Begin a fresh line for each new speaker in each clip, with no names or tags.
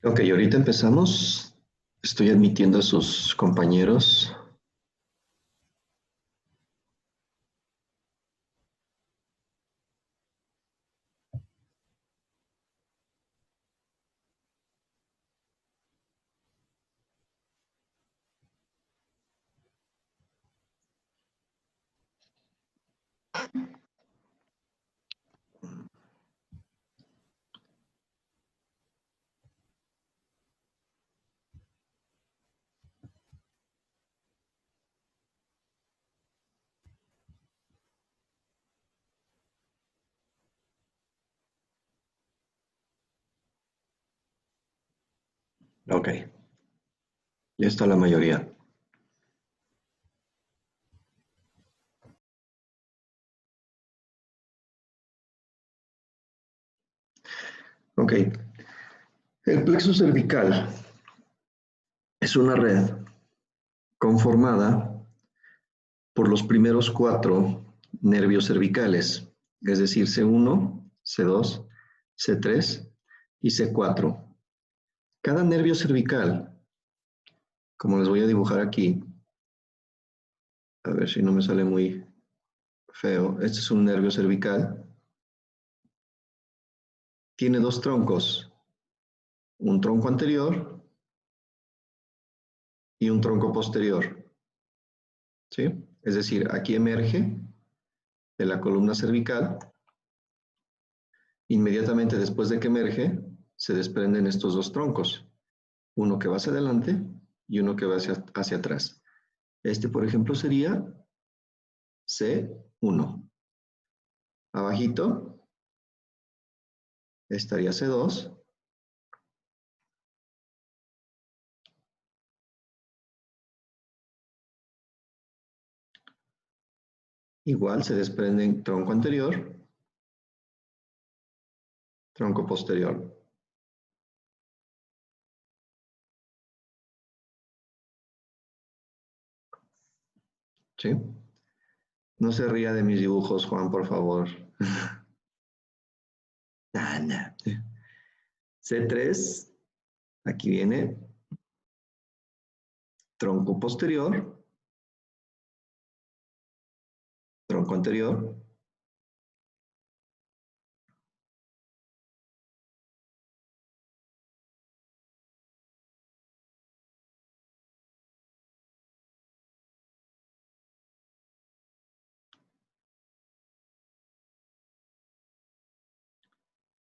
Ok, ahorita empezamos. Estoy admitiendo a sus compañeros. Ok, ya está la mayoría. Ok, el plexo cervical es una red conformada por los primeros 4 nervios cervicales, es decir, C1, C2, C3 y C4. Cada nervio cervical, como les voy a dibujar aquí, a ver si no me sale muy feo, este es un nervio cervical, tiene 2 troncos, un tronco anterior y un tronco posterior, ¿sí? Es decir, aquí emerge de la columna cervical, inmediatamente después de que emerge, se desprenden estos 2 troncos, uno que va hacia adelante y uno que va hacia atrás. Este, por ejemplo, sería C1. Abajito estaría C2. Igual se desprenden tronco anterior, tronco posterior. ¿sí? No se ría de mis dibujos, Juan, por favor. Nah. C3, aquí viene tronco posterior, tronco anterior,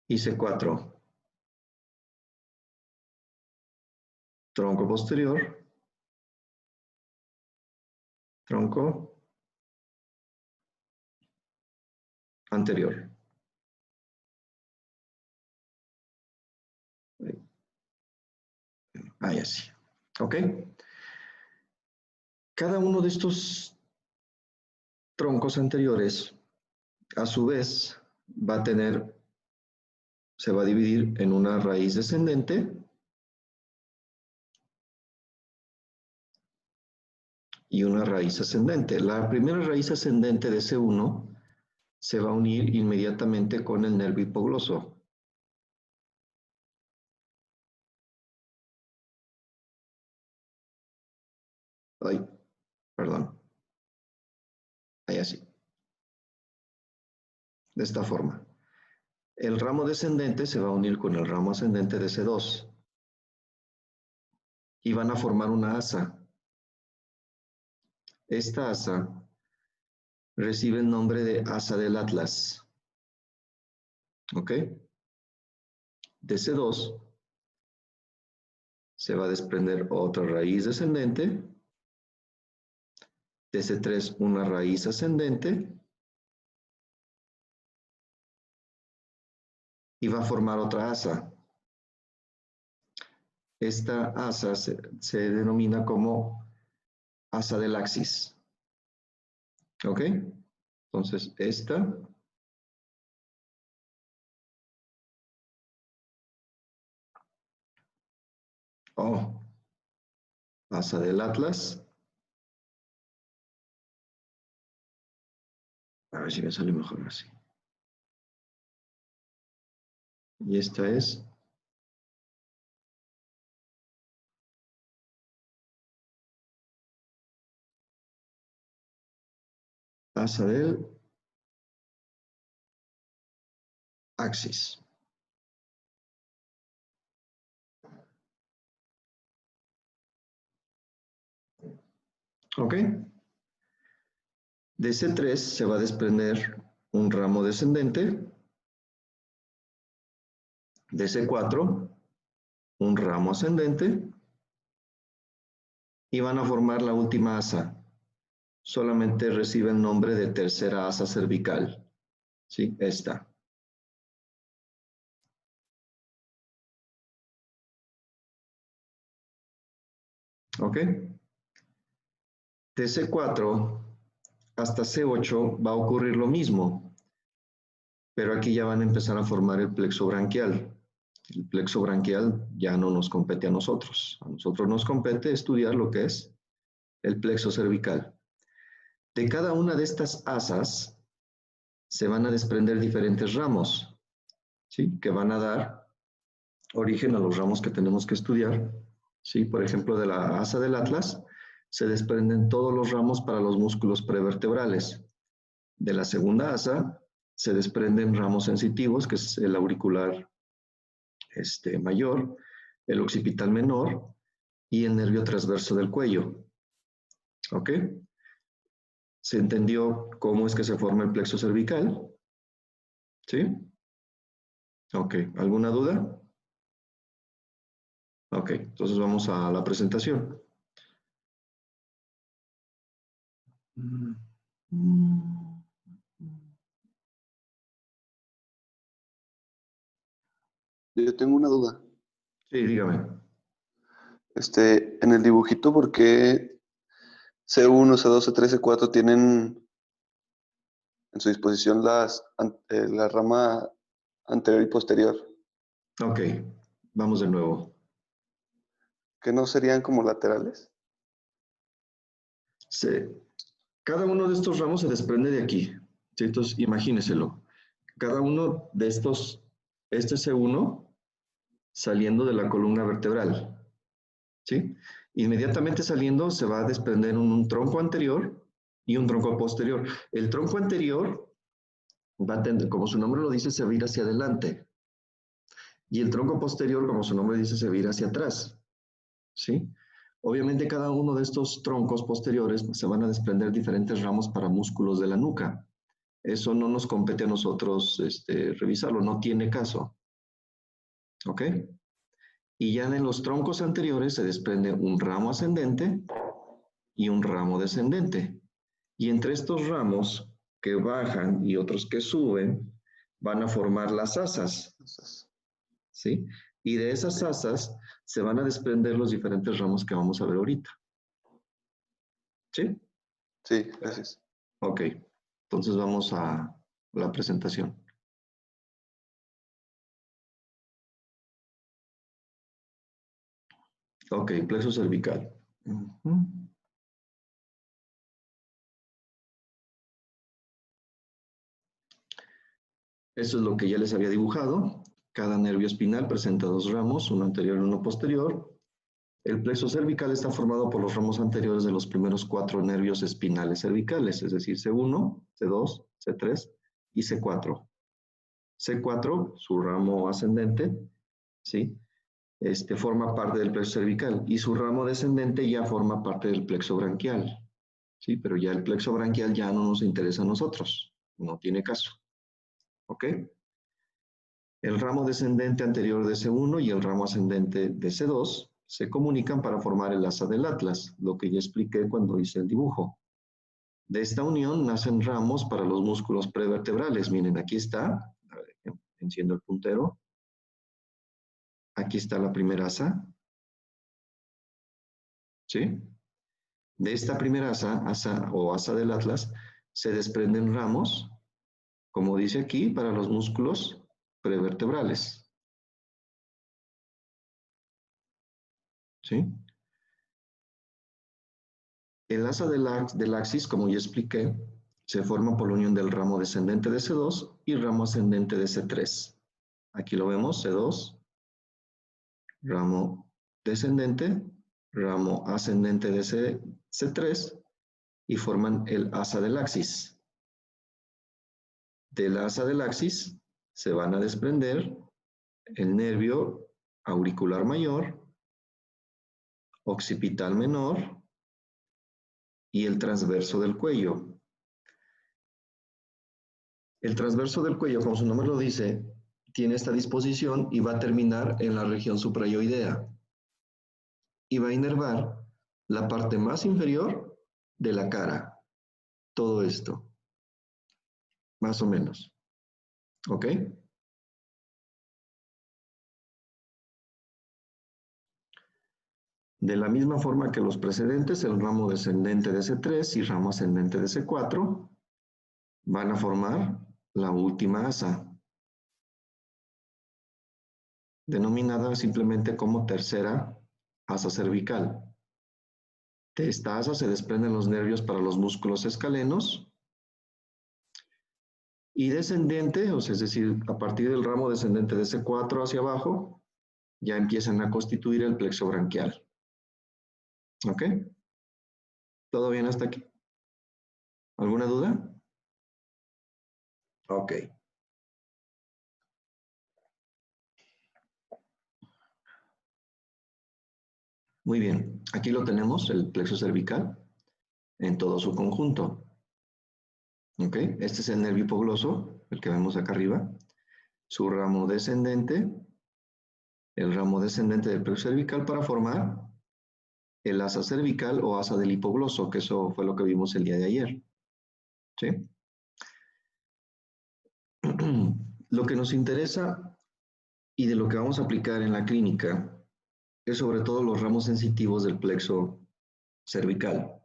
y C4, tronco posterior, tronco anterior. Ahí así. ¿Ok? Cada uno de estos troncos anteriores, a su vez, va a tener, se va a dividir en una raíz descendente y una raíz ascendente. La primera raíz ascendente de C1 se va a unir inmediatamente con el nervio hipogloso. Ay, perdón. Ahí así. De esta forma. El ramo descendente se va a unir con el ramo ascendente de C2 y van a formar una asa. Esta asa recibe el nombre de asa del Atlas. ¿Ok? De C2 se va a desprender otra raíz descendente, de C3 una raíz ascendente y va a formar otra asa. Esta asa se denomina como asa del axis. ¿Ok? Entonces, esta asa del Atlas. A ver si me sale mejor así. Y esta es asa del axis. ¿Ok? De C3 se va a desprender un ramo descendente, de C4 un ramo ascendente y van a formar la última asa. Solamente recibe el nombre de tercera asa cervical. ¿Sí? Esta. ¿Ok? De C4 hasta C8 va a ocurrir lo mismo, pero aquí ya van a empezar a formar el plexo branquial. El plexo branquial ya no nos compete a nosotros. A nosotros nos compete estudiar lo que es el plexo cervical. De cada una de estas asas se van a desprender diferentes ramos, ¿sí? Que van a dar origen a los ramos que tenemos que estudiar. ¿Sí? Por ejemplo, de la asa del Atlas se desprenden todos los ramos para los músculos prevertebrales. De la segunda asa se desprenden ramos sensitivos, que es el auricular mayor, el occipital menor y el nervio transverso del cuello. ¿Ok? ¿Se entendió cómo es que se forma el plexo cervical? ¿Sí? Ok. ¿Alguna duda? Ok. Entonces vamos a la presentación.
Yo tengo una duda.
Sí, dígame.
En el dibujito, ¿por qué C1, C2, C3, C4 tienen en su disposición la rama anterior y posterior?
Ok. Vamos de nuevo.
¿Que no serían como laterales?
Sí. Cada uno de estos ramos se desprende de aquí, ¿sí? Entonces, imagínenselo. Cada uno de estos, este C1 saliendo de la columna vertebral, ¿sí? Inmediatamente saliendo se va a desprender un tronco anterior y un tronco posterior. El tronco anterior va a tender, como su nombre lo dice, se va a ir hacia adelante. Y el tronco posterior, como su nombre dice, se va a ir hacia atrás, ¿sí? Obviamente cada uno de estos troncos posteriores se van a desprender diferentes ramos para músculos de la nuca. Eso no nos compete a nosotros revisarlo, no tiene caso. ¿Ok? Y ya en los troncos anteriores se desprende un ramo ascendente y un ramo descendente. Y entre estos ramos que bajan y otros que suben, van a formar las asas, ¿sí? Y de esas asas se van a desprender los diferentes ramos que vamos a ver ahorita. ¿Sí?
Sí, gracias.
Ok, entonces vamos a la presentación. Ok, plexo cervical. Eso es lo que ya les había dibujado. Cada nervio espinal presenta dos ramos, uno anterior y uno posterior. El plexo cervical está formado por los ramos anteriores de los primeros 4 nervios espinales cervicales, es decir, C1, C2, C3 y C4. C4, su ramo ascendente, ¿sí? Forma parte del plexo cervical y su ramo descendente ya forma parte del plexo branquial, ¿sí? Pero ya el plexo branquial ya no nos interesa a nosotros, no tiene caso, ¿ok? El ramo descendente anterior de C1 y el ramo ascendente de C2 se comunican para formar el asa del atlas, lo que ya expliqué cuando hice el dibujo. De esta unión nacen ramos para los músculos prevertebrales. Miren, aquí está, a ver, enciendo el puntero. Aquí está la primera asa, ¿sí? De esta primera asa o asa del atlas, se desprenden ramos, como dice aquí, para los músculos prevertebrales, ¿sí? El asa del axis, como ya expliqué, se forma por la unión del ramo descendente de C2 y ramo ascendente de C3. Aquí lo vemos, C2, ramo descendente, ramo ascendente de C3 y forman el asa del axis. Del asa del axis se van a desprender el nervio auricular mayor, occipital menor y el transverso del cuello. El transverso del cuello, como su nombre lo dice, tiene esta disposición y va a terminar en la región suprayoidea y va a inervar la parte más inferior de la cara. Todo esto, más o menos. ¿Ok? De la misma forma que los precedentes, el ramo descendente de C3 y ramo ascendente de C4 van a formar la última asa, denominada simplemente como tercera asa cervical. De esta asa se desprenden los nervios para los músculos escalenos y descendente, o sea, es decir, a partir del ramo descendente de C4 hacia abajo, ya empiezan a constituir el plexo branquial. ¿Ok? ¿Todo bien hasta aquí? ¿Alguna duda? Ok. Muy bien, aquí lo tenemos, el plexo cervical, en todo su conjunto. ¿Ok? Este es el nervio hipogloso, el que vemos acá arriba. Su ramo descendente, el ramo descendente del plexo cervical para formar el asa cervical o asa del hipogloso, que eso fue lo que vimos el día de ayer. ¿Sí? Lo que nos interesa y de lo que vamos a aplicar en la clínica es sobre todo los ramos sensitivos del plexo cervical.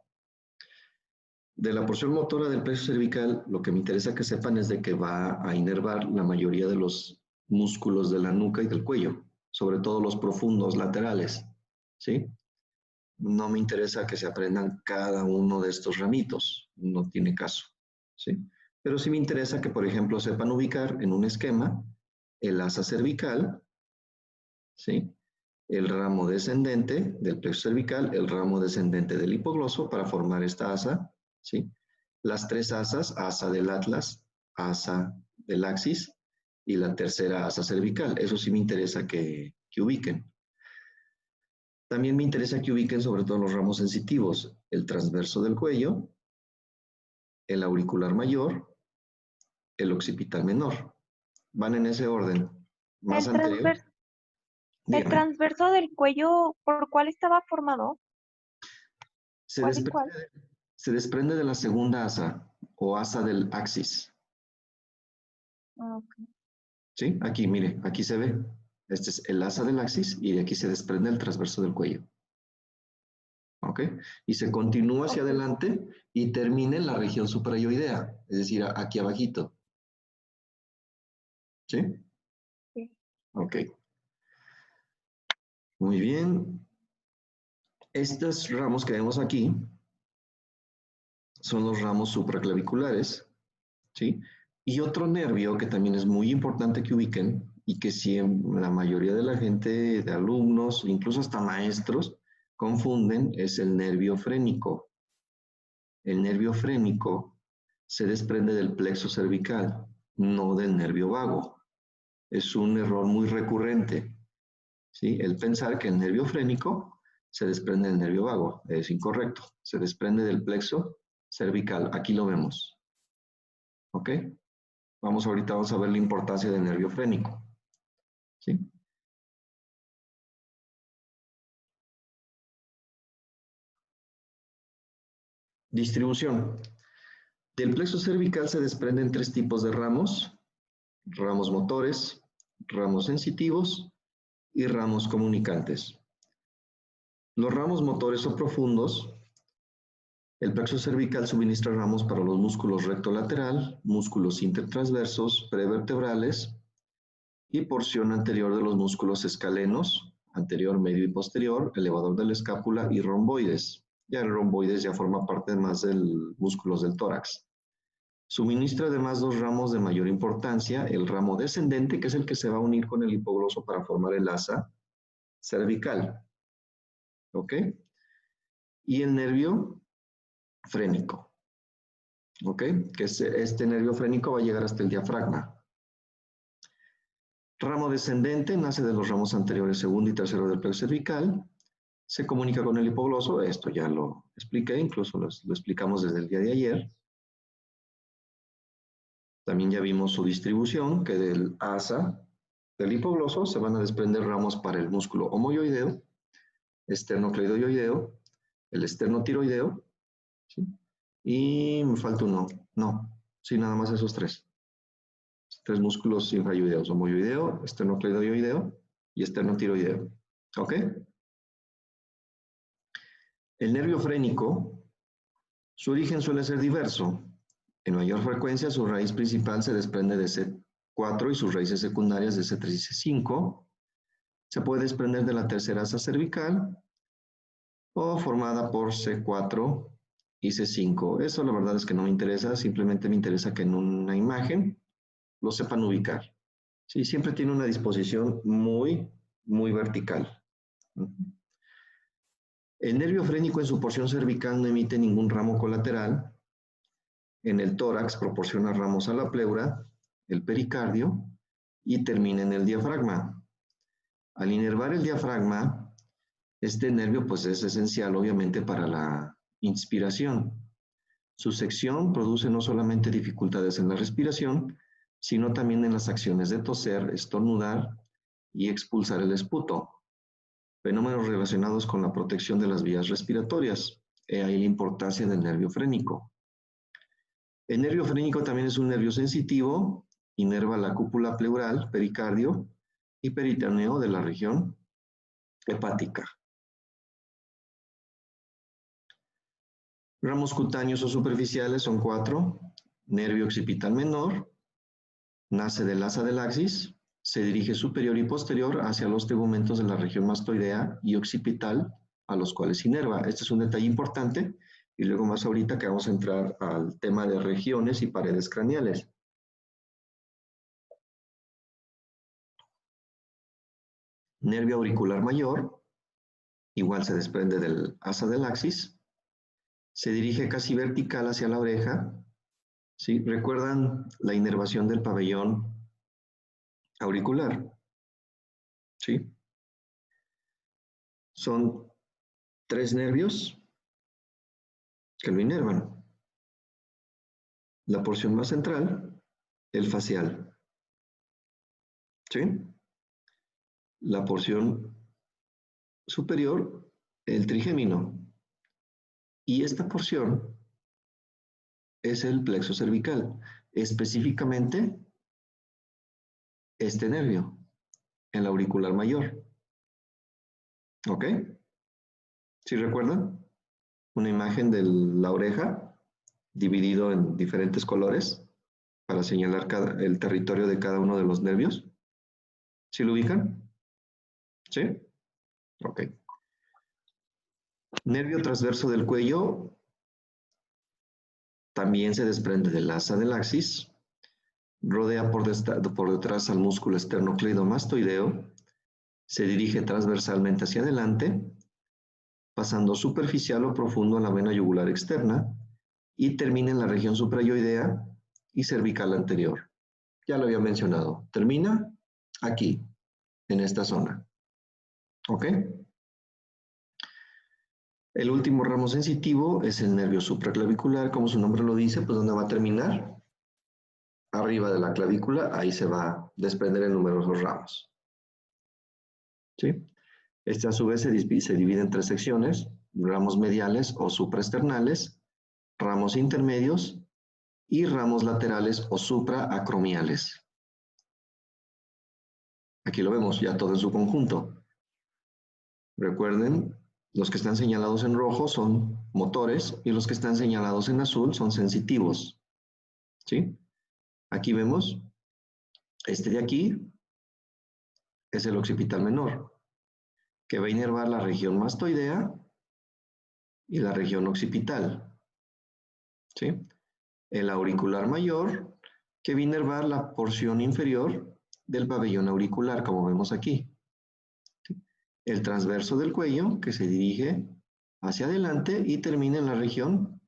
De la porción motora del plexo cervical, lo que me interesa que sepan es de que va a inervar la mayoría de los músculos de la nuca y del cuello, sobre todo los profundos laterales, ¿sí? No me interesa que se aprendan cada uno de estos ramitos, no tiene caso, ¿sí? Pero sí me interesa que, por ejemplo, sepan ubicar en un esquema el asa cervical, ¿sí? El ramo descendente del plexo cervical, el ramo descendente del hipogloso para formar esta asa, ¿sí? Las tres asas, asa del atlas, asa del axis y la tercera asa cervical. Eso sí me interesa que ubiquen. También me interesa que ubiquen sobre todo los ramos sensitivos, el transverso del cuello, el auricular mayor, el occipital menor. Van en ese orden. Más
El
anterior,
el
dígame.
transverso del cuello, ¿por cuál estaba formado?
Se
¿Cuál y cuál?
desprende, se desprende de la segunda asa o asa del axis.
Ok.
¿Sí? Aquí, mire, aquí se ve. Este es el asa del axis y de aquí se desprende el transverso del cuello. ¿Ok? Y se continúa hacia
Ok.
adelante y termina en la región suprayoidea, es decir, aquí abajito. ¿Sí?
Sí.
Ok. Muy bien. Estos ramos que vemos aquí son los ramos supraclaviculares, ¿sí? Y otro nervio que también es muy importante que ubiquen y que sí, la mayoría de la gente, de alumnos, incluso hasta maestros, confunden, es el nervio frénico. El nervio frénico se desprende del plexo cervical, no del nervio vago. Es un error muy recurrente, ¿sí? El pensar que el nervio frénico se desprende del nervio vago. Es incorrecto. Se desprende del plexo cervical. Aquí lo vemos. ¿Ok? Ahorita vamos a ver la importancia del nervio frénico. ¿Sí? Distribución. Del plexo cervical se desprenden tres tipos de ramos: ramos motores, ramos sensitivos y ramos comunicantes. Los ramos motores o profundos, el plexo cervical suministra ramos para los músculos rectolateral, músculos intertransversos, prevertebrales y porción anterior de los músculos escalenos, anterior, medio y posterior, elevador de la escápula y romboides. Ya el romboides ya forma parte más de músculos del tórax. Suministra además dos ramos de mayor importancia, el ramo descendente, que es el que se va a unir con el hipogloso para formar el asa cervical. ¿Ok? Y el nervio frénico. ¿Ok? Que este nervio frénico va a llegar hasta el diafragma. Ramo descendente nace de los ramos anteriores, segundo y tercero del plexo cervical. Se comunica con el hipogloso, esto ya lo expliqué, incluso lo explicamos desde el día de ayer. También ya vimos su distribución, que del asa del hipogloso se van a desprender ramos para el músculo homoyoideo, esternocleidoyoideo, el esternotiroideo, ¿sí? Y me falta uno, no, sí, nada más esos tres. Tres músculos infrayoideos: homoyoideo, esternocleidoyoideo y esternotiroideo. ¿Ok? El nervio frénico, su origen suele ser diverso. En mayor frecuencia, su raíz principal se desprende de C4 y sus raíces secundarias de C3 y C5. Se puede desprender de la tercera asa cervical o formada por C4 y C5. Eso la verdad es que no me interesa, simplemente me interesa que en una imagen lo sepan ubicar. Sí, siempre tiene una disposición muy, muy vertical. El nervio frénico en su porción cervical no emite ningún ramo colateral. En el tórax proporciona ramos a la pleura, el pericardio y termina en el diafragma. Al inervar el diafragma, este nervio pues es esencial obviamente para la inspiración. Su sección produce no solamente dificultades en la respiración, sino también en las acciones de toser, estornudar y expulsar el esputo, fenómenos relacionados con la protección de las vías respiratorias. He ahí la importancia del nervio frénico. El nervio frénico también es un nervio sensitivo, inerva la cúpula pleural, pericardio y peritoneo de la región hepática. Ramos cutáneos o superficiales son cuatro: nervio occipital menor, nace del asa del axis, se dirige superior y posterior hacia los tegumentos de la región mastoidea y occipital, a los cuales inerva. Este es un detalle importante y luego más ahorita que vamos a entrar al tema de regiones y paredes craneales. Nervio auricular mayor, igual se desprende del asa del axis, se dirige casi vertical hacia la oreja. ¿Sí? ¿Recuerdan la inervación del pabellón auricular? ¿Sí? Son 3 nervios que lo inervan. La porción más central, el facial. ¿Sí? La porción superior, el trigémino. Y esta porción es el plexo cervical, específicamente este nervio, el auricular mayor. ¿Ok? ¿Sí recuerdan? Una imagen de la oreja dividido en diferentes colores para señalar el territorio de cada uno de los nervios. ¿Sí lo ubican? ¿Sí? Ok. Nervio transverso del cuello también se desprende del asa del axis, rodea por detrás al músculo esternocleidomastoideo, se dirige transversalmente hacia adelante, pasando superficial o profundo a la vena yugular externa y termina en la región suprayoidea y cervical anterior. Ya lo había mencionado. Termina aquí, en esta zona. ¿Ok? El último ramo sensitivo es el nervio supraclavicular, como su nombre lo dice, pues ¿dónde va a terminar? Arriba de la clavícula, ahí se va a desprender en numerosos ramos. ¿Sí? Este a su vez se divide en 3 secciones, ramos mediales o supraesternales, ramos intermedios y ramos laterales o supraacromiales. Aquí lo vemos ya todo en su conjunto. Recuerden, los que están señalados en rojo son motores y los que están señalados en azul son sensitivos. ¿Sí? Aquí vemos, este de aquí es el occipital menor, que va a inervar la región mastoidea y la región occipital. ¿Sí? El auricular mayor, que va a inervar la porción inferior del pabellón auricular, como vemos aquí. ¿Sí? El transverso del cuello, que se dirige hacia adelante y termina en la región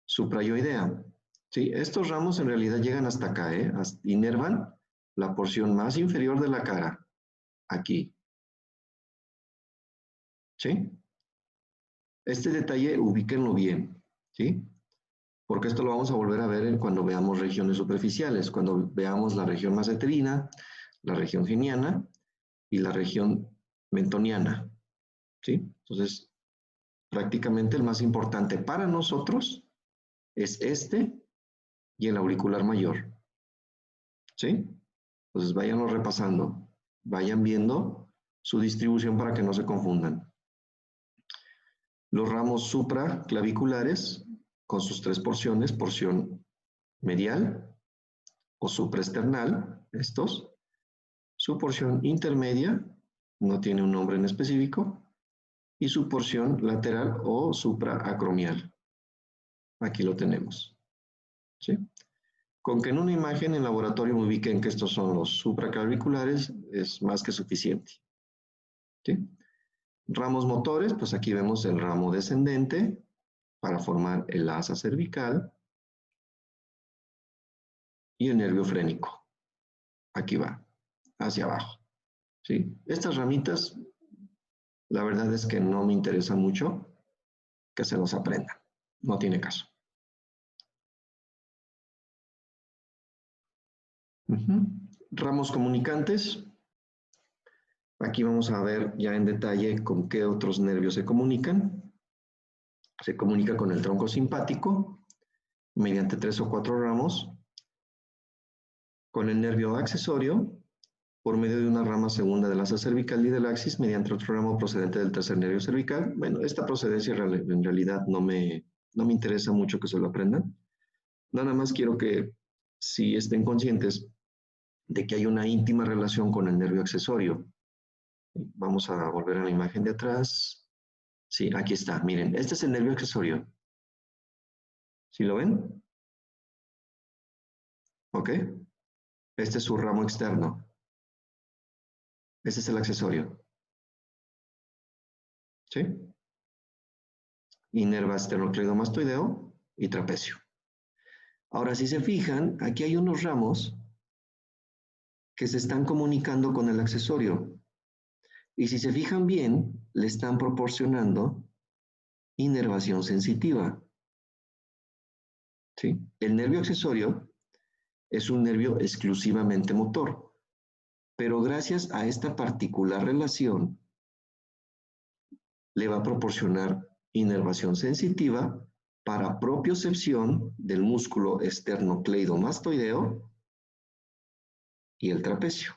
suprayoidea. ¿Sí? Estos ramos en realidad llegan hasta acá, inervan la porción más inferior de la cara, aquí. ¿Sí? Este detalle ubíquenlo bien, ¿sí? Porque esto lo vamos a volver a ver cuando veamos regiones superficiales, cuando veamos la región maseterina, la región geniana y la región mentoniana, ¿sí? Entonces, prácticamente el más importante para nosotros es este y el auricular mayor, ¿sí? Entonces, váyanlo repasando, vayan viendo su distribución para que no se confundan. Los ramos supraclaviculares con sus 3 porciones, porción medial o supraesternal, estos, su porción intermedia, no tiene un nombre en específico, y su porción lateral o supraacromial. Aquí lo tenemos. ¿Sí? Con que en una imagen en laboratorio me ubiquen que estos son los supraclaviculares es más que suficiente. ¿Sí? Ramos motores, pues aquí vemos el ramo descendente para formar el asa cervical y el nervio frénico. Aquí va, hacia abajo. ¿Sí? Estas ramitas, la verdad es que no me interesa mucho que se los aprendan. No tiene caso. Ramos comunicantes. Aquí vamos a ver ya en detalle con qué otros nervios se comunican. Se comunica con el tronco simpático mediante 3 o 4 ramos, con el nervio accesorio por medio de una rama segunda del asa cervical y del axis mediante otro ramo procedente del tercer nervio cervical. Bueno, esta procedencia en realidad no me interesa mucho que se lo aprendan. Nada más quiero que si estén conscientes de que hay una íntima relación con el nervio accesorio. Vamos a volver a la imagen de atrás. Sí, aquí está. Miren, este es el nervio accesorio. ¿Sí lo ven? ¿Ok? Este es su ramo externo. Este es el accesorio. ¿Sí? Y nerva esternocleidomastoideo y trapecio. Ahora, si se fijan, aquí hay unos ramos que se están comunicando con el accesorio. Y si se fijan bien, le están proporcionando inervación sensitiva. ¿Sí? El nervio accesorio es un nervio exclusivamente motor, pero gracias a esta particular relación, le va a proporcionar inervación sensitiva para propiocepción del músculo esternocleidomastoideo y el trapecio.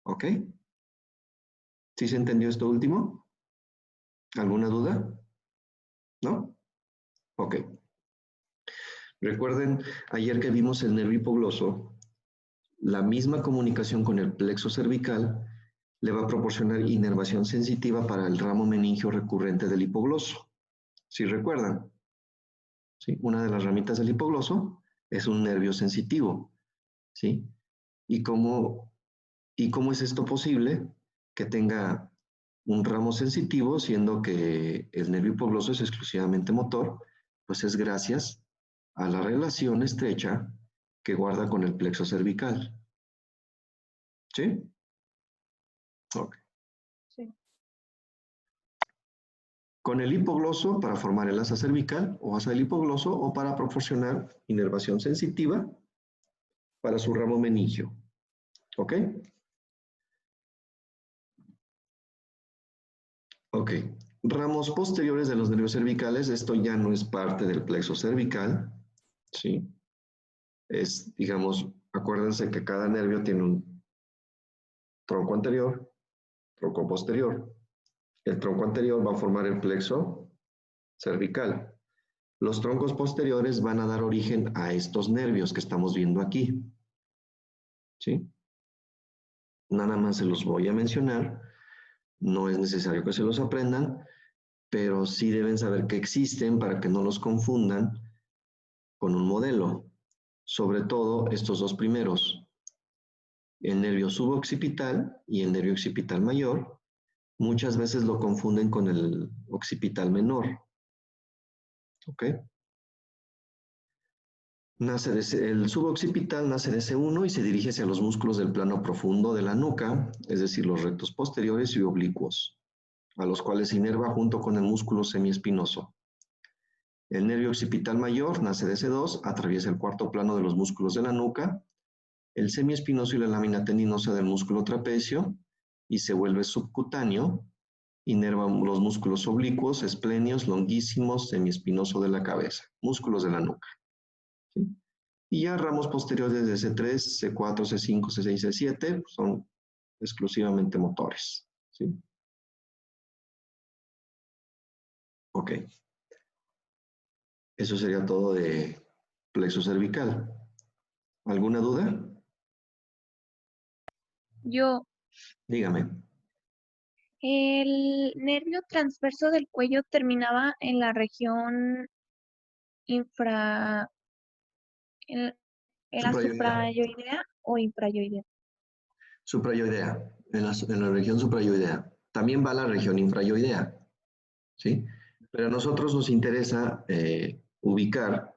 ¿Ok? ¿Sí se entendió esto último? ¿Alguna duda? ¿No? Ok. Recuerden, ayer que vimos el nervio hipogloso, la misma comunicación con el plexo cervical le va a proporcionar inervación sensitiva para el ramo meningio recurrente del hipogloso. ¿Sí recuerdan? ¿Sí? Una de las ramitas del hipogloso es un nervio sensitivo. ¿Sí? ¿Y cómo es esto posible? Que tenga un ramo sensitivo, siendo que el nervio hipogloso es exclusivamente motor, pues es gracias a la relación estrecha que guarda con el plexo cervical. ¿Sí? Ok.
Sí.
Con el hipogloso para formar el asa cervical o asa del hipogloso o para proporcionar inervación sensitiva para su ramo meningio. ¿Ok? Ok. Ramos posteriores de los nervios cervicales, esto ya no es parte del plexo cervical, ¿sí? Es, digamos, acuérdense que cada nervio tiene un tronco anterior, tronco posterior. El tronco anterior va a formar el plexo cervical. Los troncos posteriores van a dar origen a estos nervios que estamos viendo aquí, ¿sí? Nada más se los voy a mencionar, no es necesario que se los aprendan, pero sí deben saber que existen para que no los confundan con un modelo. Sobre todo estos dos primeros, el nervio suboccipital y el nervio occipital mayor, muchas veces lo confunden con el occipital menor. ¿Ok? El suboccipital nace de C1 y se dirige hacia los músculos del plano profundo de la nuca, es decir, los rectos posteriores y oblicuos, a los cuales se inerva junto con el músculo semiespinoso. El nervio occipital mayor nace de C2, atraviesa el cuarto plano de los músculos de la nuca, el semiespinoso y la lámina tendinosa del músculo trapecio y se vuelve subcutáneo, inerva los músculos oblicuos, esplenios, longuísimos, semiespinoso de la cabeza, músculos de la nuca. ¿Sí? Y ya ramos posteriores de C3, C4, C5, C6, C7 son exclusivamente motores. ¿Sí? Ok. Eso sería todo de plexo cervical. ¿Alguna duda?
Yo,
Dígame.
el nervio transverso del cuello terminaba en la región infra, en, en la
Suprayoidea.
suprayoidea o infrayoidea.
Suprayoidea. En la región suprayoidea. También va a la región infrayoidea. ¿Sí? Pero a nosotros nos interesa ubicar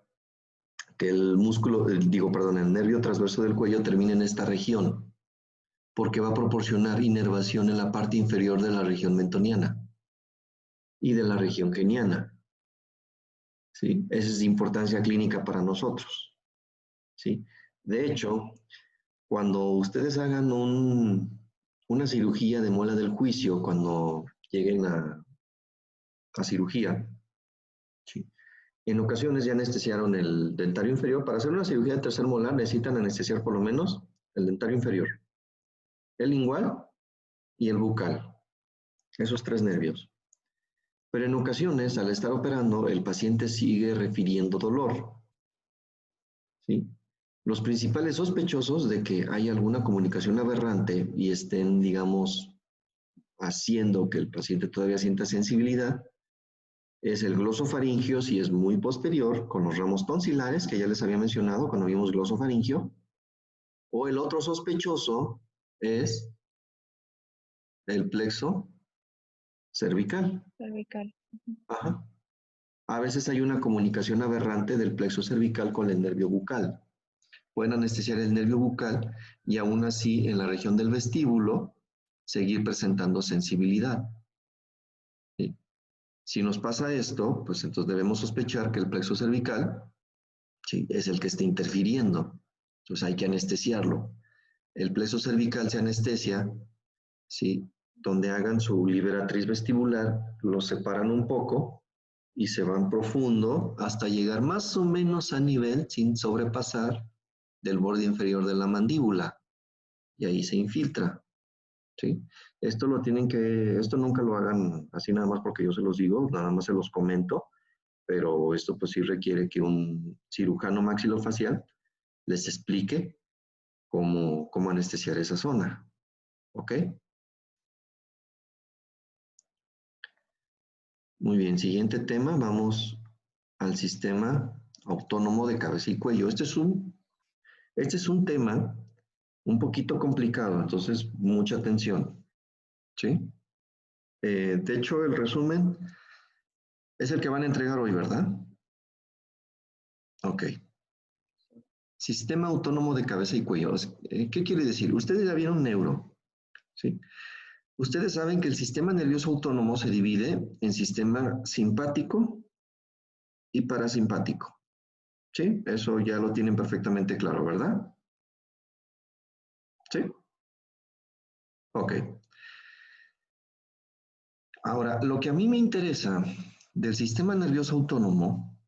que el músculo, el nervio transverso del cuello termine en esta región, porque va a proporcionar inervación en la parte inferior de la región mentoniana y de la región geniana. ¿Sí? Esa es de importancia clínica para nosotros. ¿Sí? De hecho, cuando ustedes hagan una cirugía de muela del juicio, cuando lleguen a cirugía, ¿sí? En ocasiones ya anestesiaron el dentario inferior. Para hacer una cirugía de tercer molar necesitan anestesiar por lo menos el dentario inferior, el lingual y el bucal, esos tres nervios. Pero en ocasiones, al estar operando, el paciente sigue refiriendo dolor. ¿Sí? Los principales sospechosos de que hay alguna comunicación aberrante y estén, digamos, haciendo que el paciente todavía sienta sensibilidad, es el glosofaringio, si es muy posterior, con los ramos tonsilares, que ya les había mencionado cuando vimos glosofaringio, o el otro sospechoso es el plexo cervical.
Cervical.
Ajá. A veces hay una comunicación aberrante del plexo cervical con el nervio bucal. Pueden anestesiar el nervio bucal y aún así en la región del vestíbulo seguir presentando sensibilidad. ¿Sí? Si nos pasa esto, pues entonces debemos sospechar que el plexo cervical, ¿sí?, es el que está interfiriendo. Entonces hay que anestesiarlo. El plexo cervical se anestesia, ¿sí?, donde hagan su liberatriz vestibular, lo separan un poco y se van profundo hasta llegar más o menos a nivel, sin sobrepasar, del borde inferior de la mandíbula. Y ahí se infiltra. ¿Sí? Esto nunca lo hagan así nada más porque yo se los digo, nada más se los comento, pero esto pues sí requiere que un cirujano maxilofacial les explique cómo anestesiar esa zona. ¿Ok? Muy bien, siguiente tema, vamos al sistema autónomo de cabeza y cuello. Este es un tema un poquito complicado, entonces mucha atención. ¿Sí? De hecho, el resumen es el que van a entregar hoy, ¿verdad? Ok. Sistema autónomo de cabeza y cuello. ¿Qué quiere decir? Ustedes ya vieron neuro, ¿sí? Ustedes saben que el sistema nervioso autónomo se divide en sistema simpático y parasimpático, ¿sí? Eso ya lo tienen perfectamente claro, ¿verdad? ¿Sí? Ok. Ahora, lo que a mí me interesa del sistema nervioso autónomo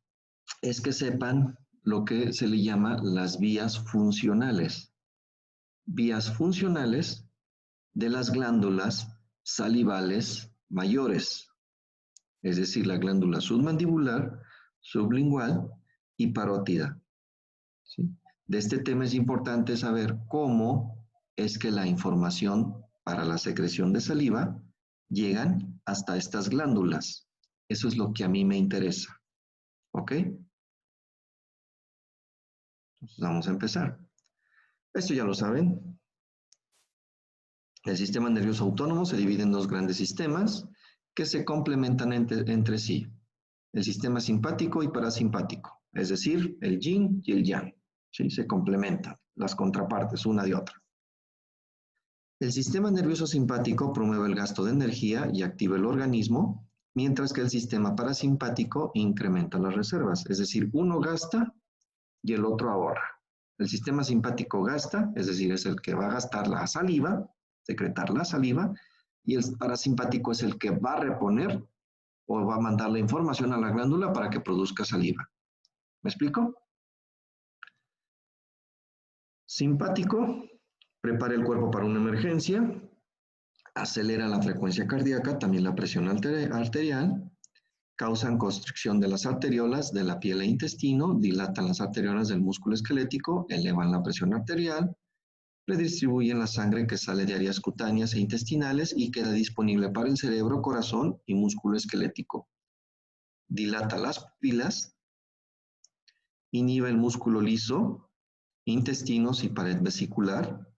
es que sepan lo que se le llama las vías funcionales. Vías funcionales de las glándulas salivales mayores, es decir, la glándula submandibular, sublingual y parótida. ¿Sí? De este tema es importante saber cómo es que la información para la secreción de saliva llegan hasta estas glándulas. Eso es lo que a mí me interesa. ¿Ok? Entonces vamos a empezar. Esto ya lo saben. El sistema nervioso autónomo se divide en dos grandes sistemas que se complementan entre sí. El sistema simpático y parasimpático, es decir, el yin y el yang. ¿Sí? Se complementan, las contrapartes, una de otra. El sistema nervioso simpático promueve el gasto de energía y activa el organismo, mientras que el sistema parasimpático incrementa las reservas, es decir, uno gasta y el otro ahorra. El sistema simpático gasta, es decir, es el que va a gastar la saliva, secretar la saliva, y el parasimpático es el que va a reponer o va a mandar la información a la glándula para que produzca saliva. ¿Me explico? Simpático, prepara el cuerpo para una emergencia, acelera la frecuencia cardíaca, también la presión arterial, causan constricción de las arteriolas de la piel e intestino, dilatan las arteriolas del músculo esquelético, elevan la presión arterial, redistribuyen la sangre que sale de áreas cutáneas e intestinales y queda disponible para el cerebro, corazón y músculo esquelético. Dilata las pupilas, inhibe el músculo liso, intestinos y pared vesicular,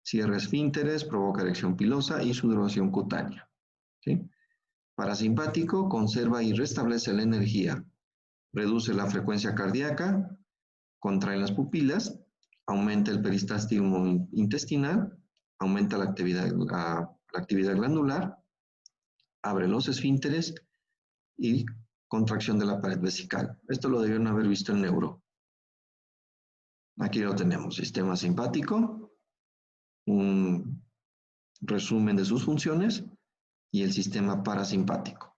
cierra esfínteres, provoca erección pilosa y sudoración cutánea. ¿Sí? Parasimpático, conserva y restablece la energía, reduce la frecuencia cardíaca, contrae las pupilas, aumenta el peristaltismo intestinal, aumenta la actividad glandular, abre los esfínteres y contracción de la pared vesical. Esto lo debieron haber visto en neuro. Aquí lo tenemos, sistema simpático, un resumen de sus funciones y el sistema parasimpático.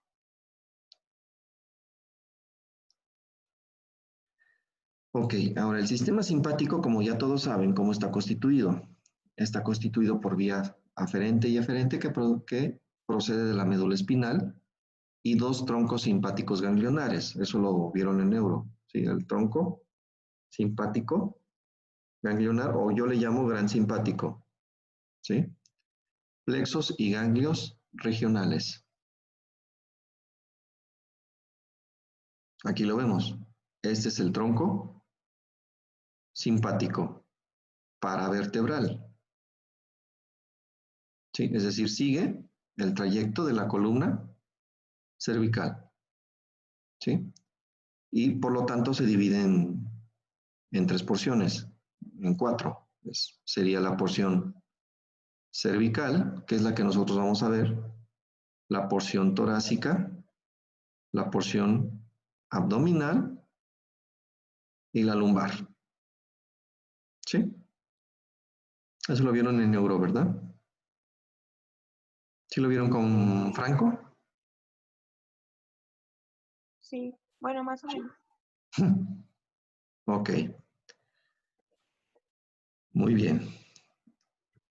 Ok, ahora el sistema simpático, como ya todos saben, ¿cómo está constituido? Está constituido por vía aferente y eferente que procede de la médula espinal y dos troncos simpáticos ganglionares. Eso lo vieron en neuro. ¿Sí? El tronco simpático ganglionar, o yo le llamo gran simpático. ¿Sí? Plexos y ganglios regionales. Aquí lo vemos. Este es el tronco simpático paravertebral. ¿Sí? Es decir, sigue el trayecto de la columna cervical. ¿Sí? Y por lo tanto se divide en tres porciones, en cuatro. Sería la porción cervical, que es la que nosotros vamos a ver, la porción torácica, la porción abdominal y la lumbar. ¿Sí? Eso lo vieron en neuro, ¿verdad? ¿Sí lo vieron con Franco?
Sí, bueno, más o menos.
Ok, muy bien.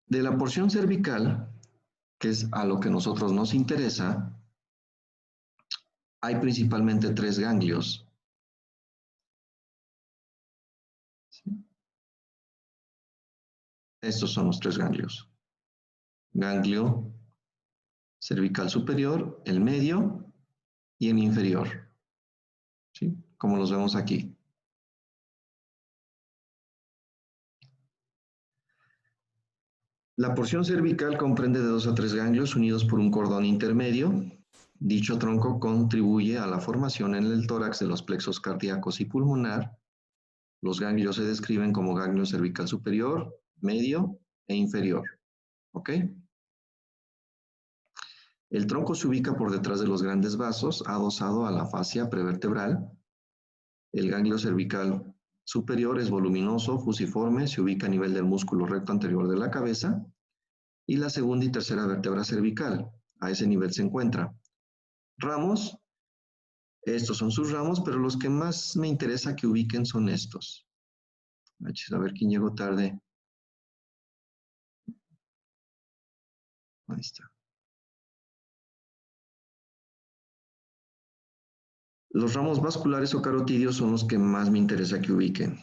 De la porción cervical, que es a lo que nosotros nos interesa, hay principalmente tres ganglios. Estos son los tres ganglios. Ganglio cervical superior, el medio y el inferior. ¿Sí? Como los vemos aquí. La porción cervical comprende de 2 a 3 ganglios unidos por un cordón intermedio. Dicho tronco contribuye a la formación en el tórax de los plexos cardíacos y pulmonar. Los ganglios se describen como ganglio cervical superior, medio e inferior. ¿Ok? El tronco se ubica por detrás de los grandes vasos, adosado a la fascia prevertebral. El ganglio cervical superior es voluminoso, fusiforme, se ubica a nivel del músculo recto anterior de la cabeza. Y la segunda y tercera vértebra cervical, a ese nivel se encuentra. Ramos, estos son sus ramos, pero los que más me interesa que ubiquen son estos. A ver quién llegó tarde. Ahí está. Los ramos vasculares o carotidios son los que más me interesa que ubiquen.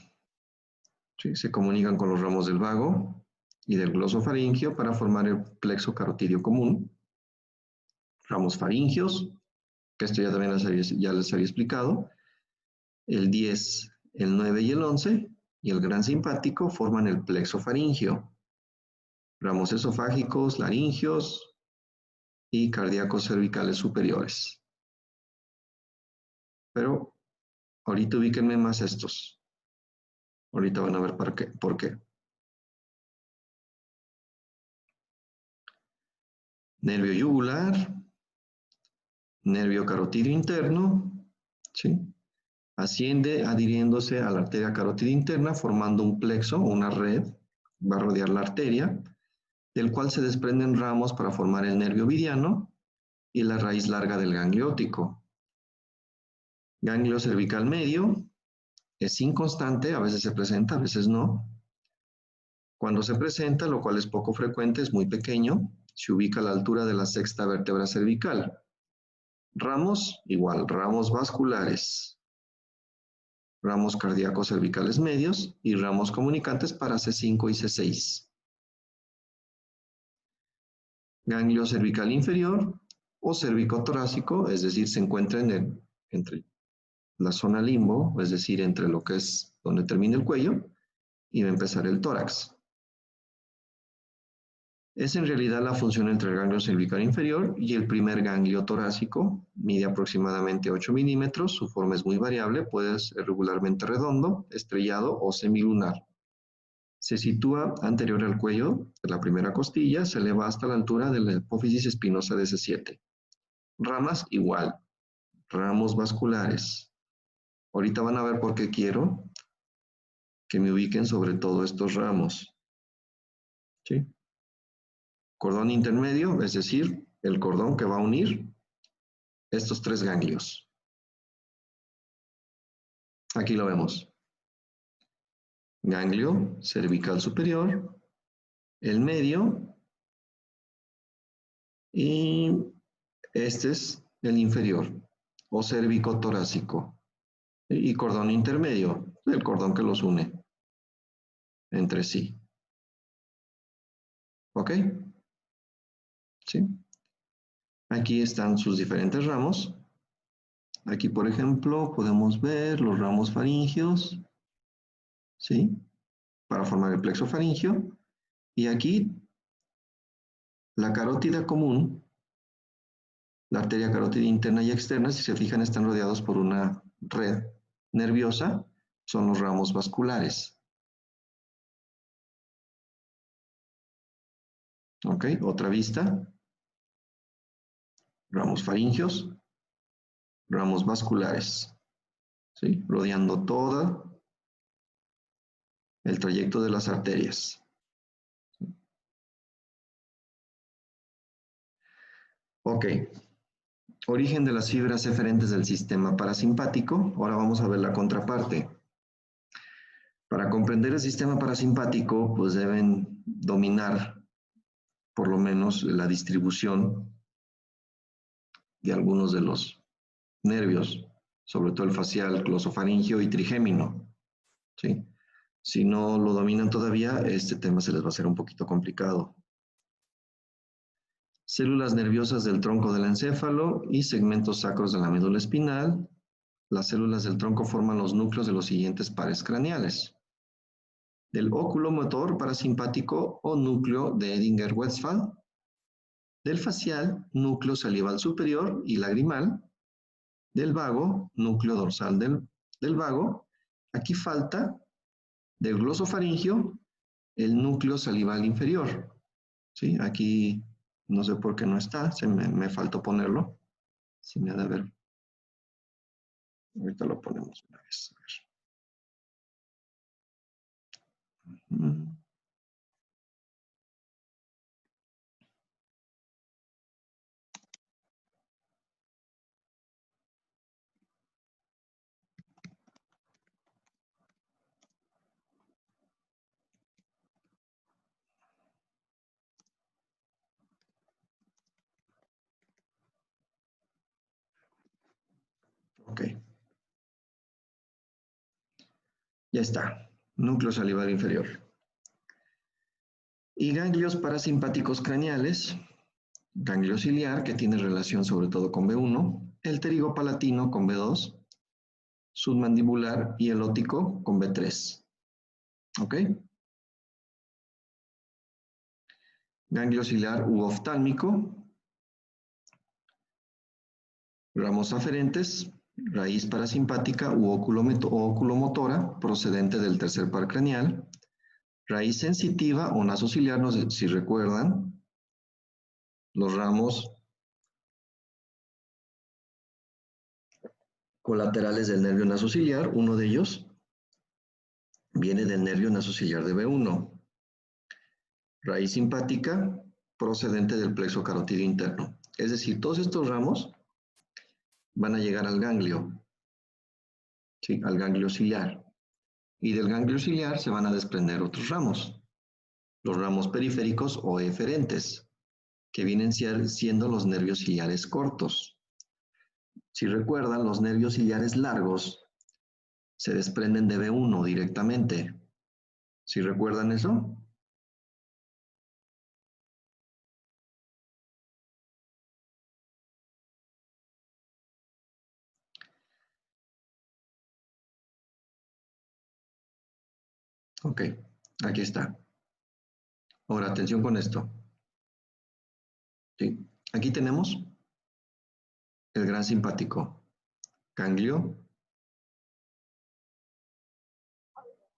¿Sí? Se comunican con los ramos del vago y del glosofaringio para formar el plexo carotidio común. Ramos faringios, que esto ya también ya les había explicado. El 10, el 9 y el 11, y el gran simpático forman el plexo faringio. Ramos esofágicos, laringios y cardíacos cervicales superiores. Pero ahorita ubíquenme más estos. Ahorita van a ver por qué. Nervio yugular, nervio carotidio interno, ¿sí? Asciende adhiriéndose a la arteria carótida interna, formando un plexo, una red, va a rodear la arteria, del cual se desprenden ramos para formar el nervio vidiano y la raíz larga del ganglio óptico. Ganglio cervical medio, es inconstante, a veces se presenta, a veces no. Cuando se presenta, lo cual es poco frecuente, es muy pequeño, se ubica a la altura de la sexta vértebra cervical. Ramos, igual, ramos vasculares, ramos cardíacos cervicales medios y ramos comunicantes para C5 y C6. Ganglio cervical inferior o cervicotorácico, es decir, se encuentra entre la zona limbo, es decir, entre lo que es donde termina el cuello y va a empezar el tórax. Es en realidad la función entre el ganglio cervical inferior y el primer ganglio torácico. Mide aproximadamente 8 milímetros, su forma es muy variable, puede ser regularmente redondo, estrellado o semilunar. Se sitúa anterior al cuello de la primera costilla, se eleva hasta la altura de la hipófisis espinosa de C7. Ramas igual, ramos vasculares. Ahorita van a ver por qué quiero que me ubiquen sobre todo estos ramos. ¿Sí? Cordón intermedio, es decir, el cordón que va a unir estos tres ganglios. Aquí lo vemos. Ganglio cervical superior, el medio y este es el inferior o cervicotorácico. Y cordón intermedio, el cordón que los une entre sí. ¿Ok? ¿Sí? Aquí están sus diferentes ramos. Aquí, por ejemplo, podemos ver los ramos faringeos, ¿sí? Para formar el plexo faríngeo. Y aquí, la carótida común, la arteria carótida interna y externa, si se fijan, están rodeados por una red nerviosa, son los ramos vasculares. ¿Ok? Otra vista. Ramos faringeos, ramos vasculares, ¿sí? Rodeando todo el trayecto de las arterias. Ok. Origen de las fibras eferentes del sistema parasimpático. Ahora vamos a ver la contraparte. Para comprender el sistema parasimpático, pues deben dominar por lo menos la distribución de algunos de los nervios, sobre todo el facial, glosofaringeo y trigémino, ¿sí? Si no lo dominan todavía, este tema se les va a hacer un poquito complicado. Células nerviosas del tronco del encéfalo y segmentos sacros de la médula espinal. Las células del tronco forman los núcleos de los siguientes pares craneales. Del oculomotor parasimpático o núcleo de Edinger-Westphal. Del facial, núcleo salival superior y lagrimal. Del vago, núcleo dorsal del vago. Aquí falta del glosofaringio, el núcleo salival inferior. ¿Sí? Aquí no sé por qué no está, me faltó ponerlo. Se me ha de haber. Ahorita lo ponemos una vez. A ver. Ok. Ya está. Núcleo salival inferior. Y ganglios parasimpáticos craneales. Ganglio ciliar, que tiene relación sobre todo con B1. El pterigopalatino con B2. Submandibular y el óptico con B3. ¿Ok? Ganglio ciliar u oftálmico. Ramos aferentes, raíz parasimpática u oculomotora procedente del tercer par craneal. Raíz sensitiva o nasociliar, no sé si recuerdan, los ramos colaterales del nervio nasociliar, uno de ellos viene del nervio nasociliar de B1. Raíz simpática procedente del plexo carotidio interno. Es decir, todos estos ramos van a llegar al ganglio, ¿sí? Al ganglio ciliar. Y del ganglio ciliar se van a desprender otros ramos, los ramos periféricos o eferentes, que vienen siendo los nervios ciliares cortos. Si recuerdan, los nervios ciliares largos se desprenden de B1 directamente. ¿Sí recuerdan eso? Ok, aquí está. Ahora, atención con esto. ¿Sí? Aquí tenemos el gran simpático, ganglio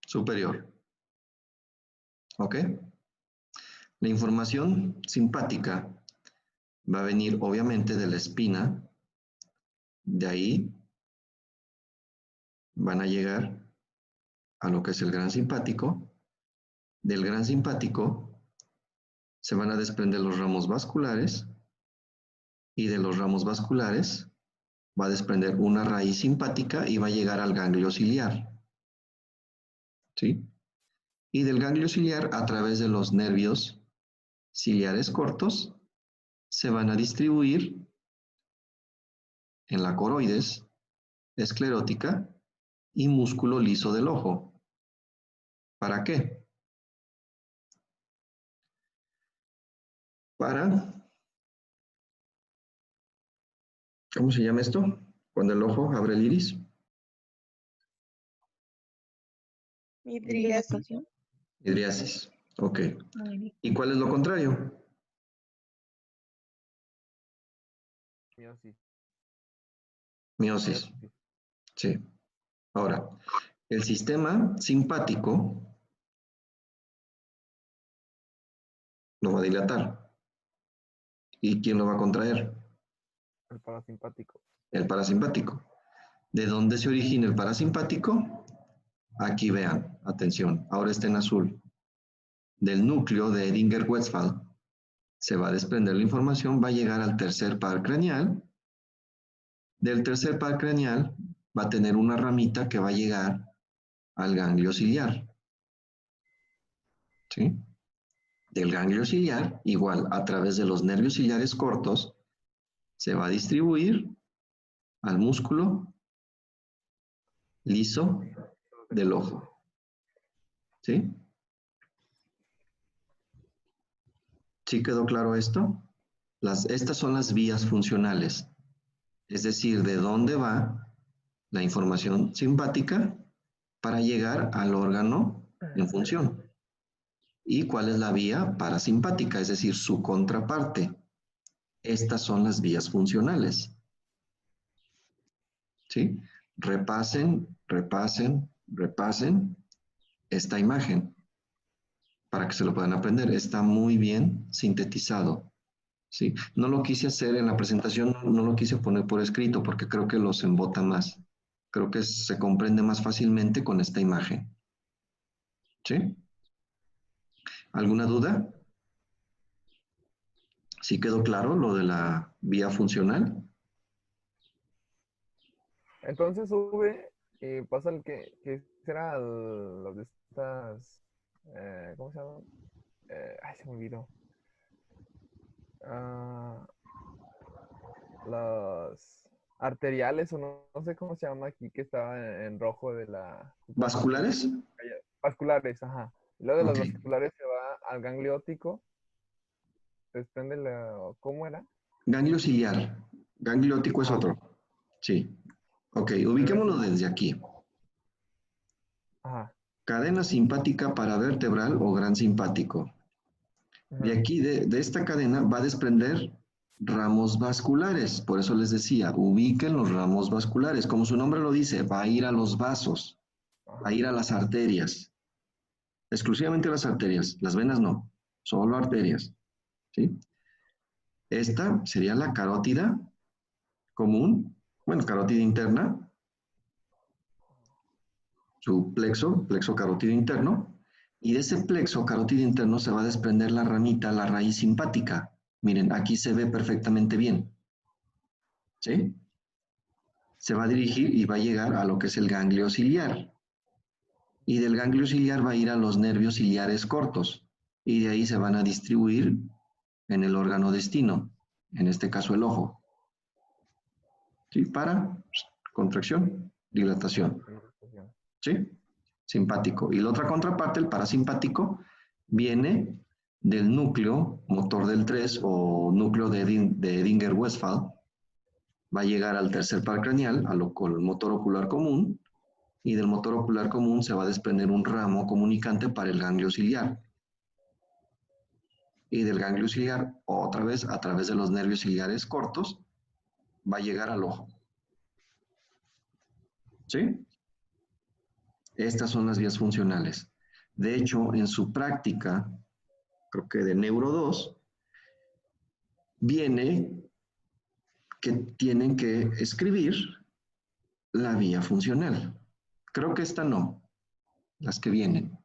superior. ¿Ok? La información simpática va a venir obviamente de la espina. De ahí van a llegar a lo que es el gran simpático. Del gran simpático se van a desprender los ramos vasculares y de los ramos vasculares va a desprender una raíz simpática y va a llegar al ganglio ciliar. ¿Sí? Y del ganglio ciliar, a través de los nervios ciliares cortos, se van a distribuir en la coroides esclerótica y músculo liso del ojo. ¿Para qué? Para ¿Cómo se llama esto? Cuando el ojo abre el iris.
Dilatación.
Midriasis. Ok.
Muy bien.
¿Y cuál es lo contrario?
Miosis.
Miosis.
Miosis.
Sí. Ahora, el sistema simpático lo va a dilatar. ¿Y quién lo va a contraer?
El parasimpático.
El parasimpático. ¿De dónde se origina el parasimpático? Aquí vean, atención, ahora está en azul. Del núcleo de Edinger-Westphal se va a desprender la información, va a llegar al tercer par craneal. Del tercer par craneal va a tener una ramita que va a llegar al ganglio ciliar. ¿Sí? Del ganglio ciliar, igual a través de los nervios ciliares cortos, se va a distribuir al músculo liso del ojo. ¿Sí? ¿Sí quedó claro esto? Estas son las vías funcionales, es decir, de dónde va la información simpática para llegar al órgano en función. ¿Y cuál es la vía parasimpática? Es decir, su contraparte. Estas son las vías funcionales. ¿Sí? Repasen, repasen, repasen esta imagen para que se lo puedan aprender. Está muy bien sintetizado. ¿Sí? No lo quise hacer en la presentación, no lo quise poner por escrito porque creo que los embota más. Creo que se comprende más fácilmente con esta imagen. ¿Sí? ¿Alguna duda? ¿Sí quedó claro lo de la vía funcional?
Entonces sube y pasa el que será lo de estas, ¿cómo se llama? Ay, se me olvidó. Ah, las arteriales o no sé cómo se llama aquí, que estaba en rojo de la suprarrenal.
¿Vasculares?
Vasculares, ajá. Y luego de
Ok.
las vasculares se va al ganglio óptico, desprende la, ¿cómo era?
Ganglio ciliar. Ganglio óptico es
Ajá,
otro. Sí. Ok,
regresa.
ubiquémoslo desde aquí.
Ajá,
Cadena simpática paravértebral o gran simpático. De
ajá,
aquí, de esta cadena, va a desprender ramos vasculares. Por eso les decía, ubiquen los ramos vasculares. Como su nombre lo dice, va a ir a los vasos, va a
ajá.
ir a las arterias. Exclusivamente a las arterias. Las venas no, solo arterias. ¿Sí? Esta sería la carótida común, bueno, carótida interna, su plexo carótido interno, y de ese plexo carótido interno se va a desprender la ramita, la raíz simpática. Miren, aquí se ve perfectamente bien. ¿Sí? Se va a dirigir y va a llegar a lo que es el ganglio ciliar. Y del ganglio ciliar va a ir a los nervios ciliares cortos. Y de ahí se van a distribuir en el órgano destino, en este caso el ojo. ¿Sí? Para contracción, dilatación. ¿Sí? Simpático. Y la otra contraparte, el parasimpático, viene del núcleo motor del 3 o núcleo de Edinger-Westphal. Va a llegar al tercer par craneal, con el motor ocular común, y del motor ocular común se va a desprender un ramo comunicante para el ganglio ciliar. Y del ganglio ciliar, otra vez, a través de los nervios ciliares cortos, va a llegar al ojo. ¿Sí? Estas son las vías funcionales. De hecho, en su práctica, creo que de Neuro 2, viene que tienen que escribir la vía funcional. Creo que esta no, las que vienen,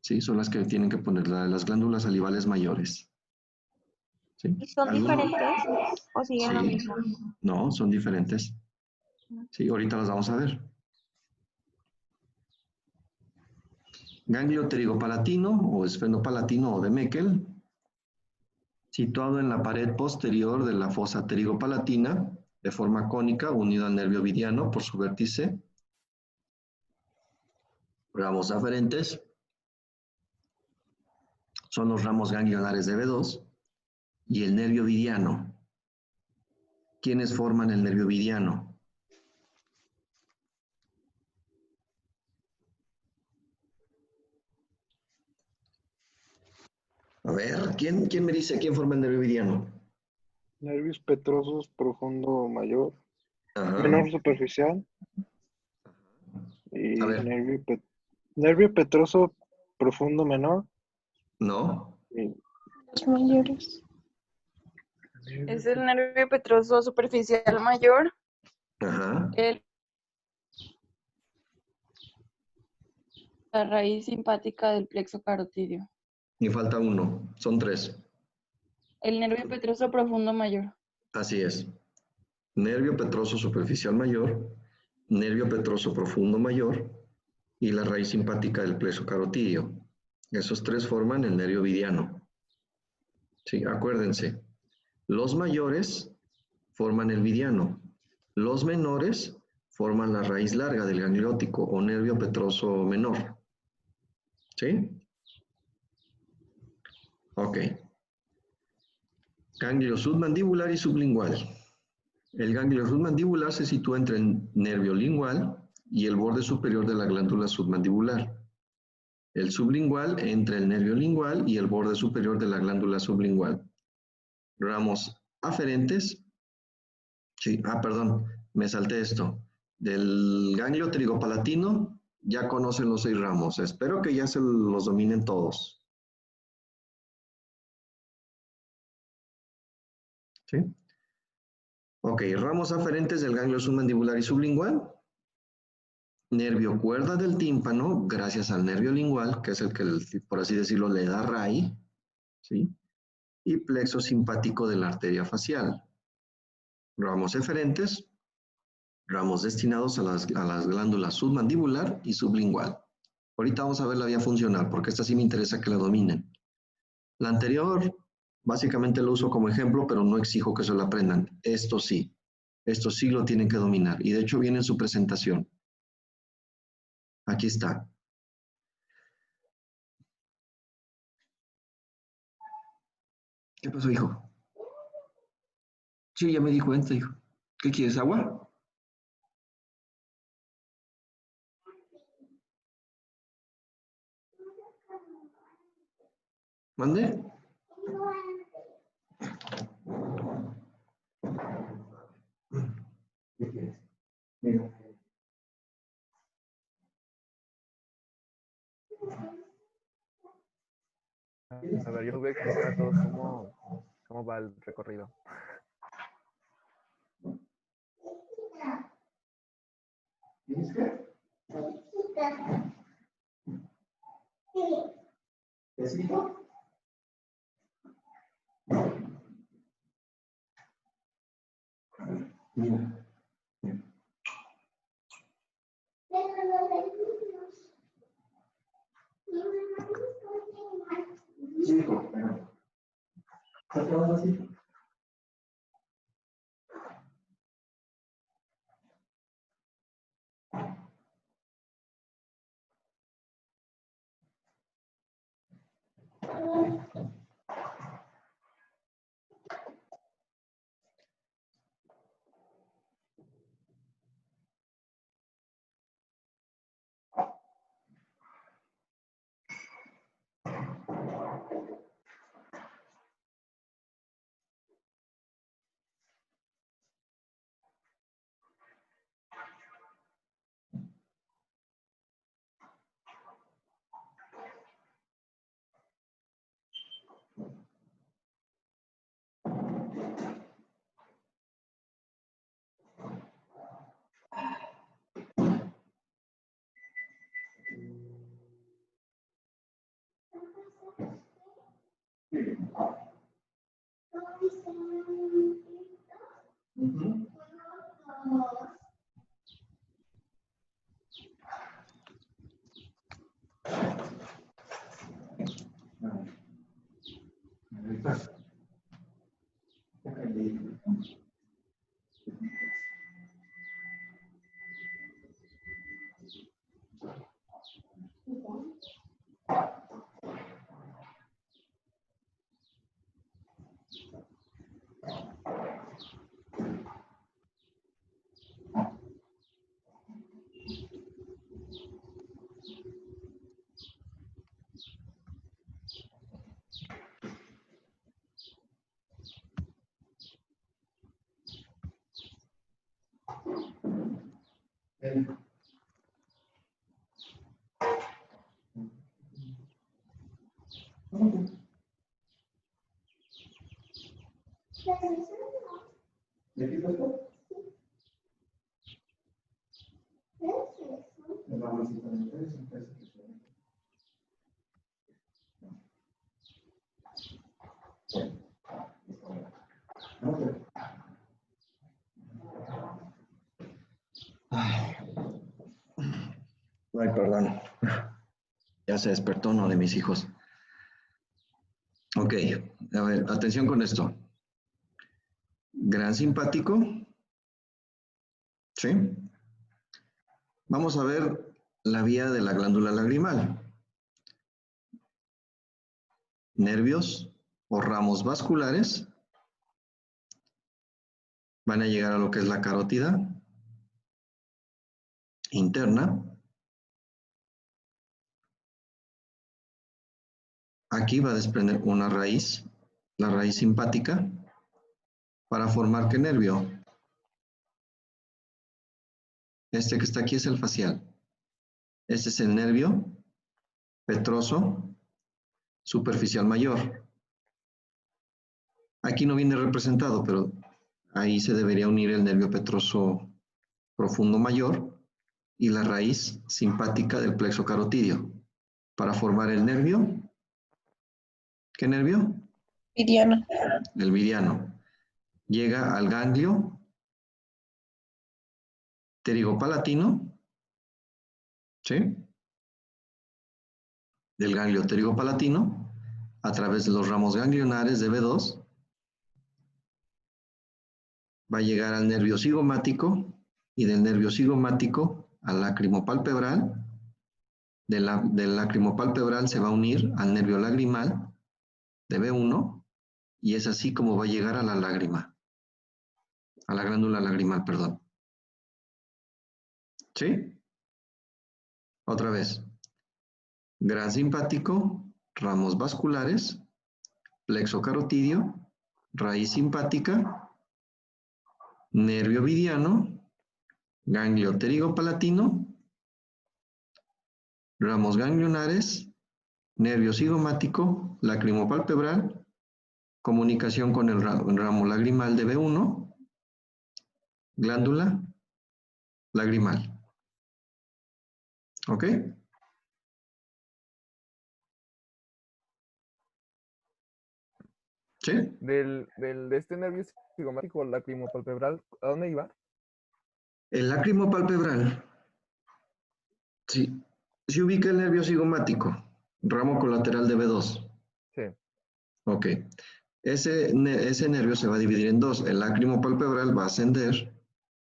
¿sí? Son las que tienen que poner las glándulas salivales mayores. ¿Sí?
¿Y son diferentes o siguen lo
Sí,
mismo?
no, son diferentes. Sí, ahorita las vamos a ver. Ganglio pterigopalatino o esfenopalatino o de Meckel, situado en la pared posterior de la fosa pterigopalatina, de forma cónica, unido al nervio vidiano por su vértice. Ramos aferentes son los ramos ganglionares de B2 y el nervio vidiano. ¿quiénes forman el nervio vidiano? A ver, ¿quién me dice quién forma el nervio vidiano?
Nervios petrosos profundo mayor,
Ajá.
menor superficial y
A ver.
nervio petroso profundo menor.
No.
Y
Los mayores.
Es el nervio petroso superficial mayor,
Ajá.
la raíz simpática del plexo carotidio.
Y falta uno. Son 3.
El nervio petroso profundo mayor.
Así es. Nervio petroso superficial mayor, nervio petroso profundo mayor y la raíz simpática del plexo carotidio. Esos 3 forman el nervio vidiano. Sí, acuérdense. Los mayores forman el vidiano. Los menores forman la raíz larga del gangliótico o nervio petroso menor. ¿Sí? Ok. Ganglio submandibular y sublingual. El ganglio submandibular se sitúa entre el nervio lingual y el borde superior de la glándula submandibular. El sublingual entre el nervio lingual y el borde superior de la glándula sublingual. Ramos aferentes. Sí, perdón, me salté esto. Del ganglio trigopalatino ya conocen los 6 ramos. Espero que ya se los dominen todos. ¿Sí? Ok, ramos aferentes del ganglio submandibular y sublingual. Nervio cuerda del tímpano, gracias al nervio lingual, que es el que, por así decirlo, le da RAI, ¿sí? Y plexo simpático de la arteria facial. Ramos eferentes, ramos destinados a las glándulas submandibular y sublingual. Ahorita vamos a ver la vía funcional, porque esta sí me interesa que la dominen. La anterior, básicamente lo uso como ejemplo, pero no exijo que se lo aprendan. Esto sí lo tienen que dominar. Y de hecho viene en su presentación. Aquí está. ¿Qué pasó, hijo? Sí, ya me di cuenta, hijo. ¿Qué quieres, agua? ¿Mande? ¿Qué quieres? Mira.
A ver, yo les voy a explicar a todos cómo va el recorrido.
¿Tienes qué? ¿Besito? Mira. Chico, bueno. ¿Estás quedando así? Ujú. Ahí está. Ay, perdón. Ya se despertó uno de mis hijos. Ok, a ver, atención con esto. Gran simpático. ¿Sí? Vamos a ver la vía de la glándula lagrimal. Nervios o ramos vasculares van a llegar a lo que es la carótida interna. Aquí va a desprender una raíz, la raíz simpática, para formar ¿qué nervio? Este que está aquí es el facial. Este es el nervio petroso superficial mayor. Aquí no viene representado, pero ahí se debería unir el nervio petroso profundo mayor y la raíz simpática del plexo carotidio para formar el nervio. ¿Qué nervio?
Meridiano.
El meridiano. Llega al ganglio pterigopalatino, ¿sí? Del ganglio pterigopalatino a través de los ramos ganglionares de B2 va a llegar al nervio cigomático y del nervio cigomático al lacrimopalpebral. Del lacrimopalpebral se va a unir al nervio lagrimal de B1 y es así como va a llegar a la lágrima, a la glándula lagrimal, perdón. ¿Sí? Otra vez. Gran simpático, ramos vasculares, plexo carotidio, raíz simpática, nervio vidiano, ganglio pterigopalatino, ramos ganglionares, nervio cigomático, lacrimopalpebral, comunicación con el ramo lagrimal de B1, glándula lagrimal. ¿Ok? ¿Sí?
De este nervio cigomático lacrimopalpebral, ¿a dónde iba?
El lacrimopalpebral, sí, se ubica el nervio cigomático, ramo colateral de B2.
Sí.
Ok. Ese nervio se va a dividir en dos. El lacrimopalpebral va a ascender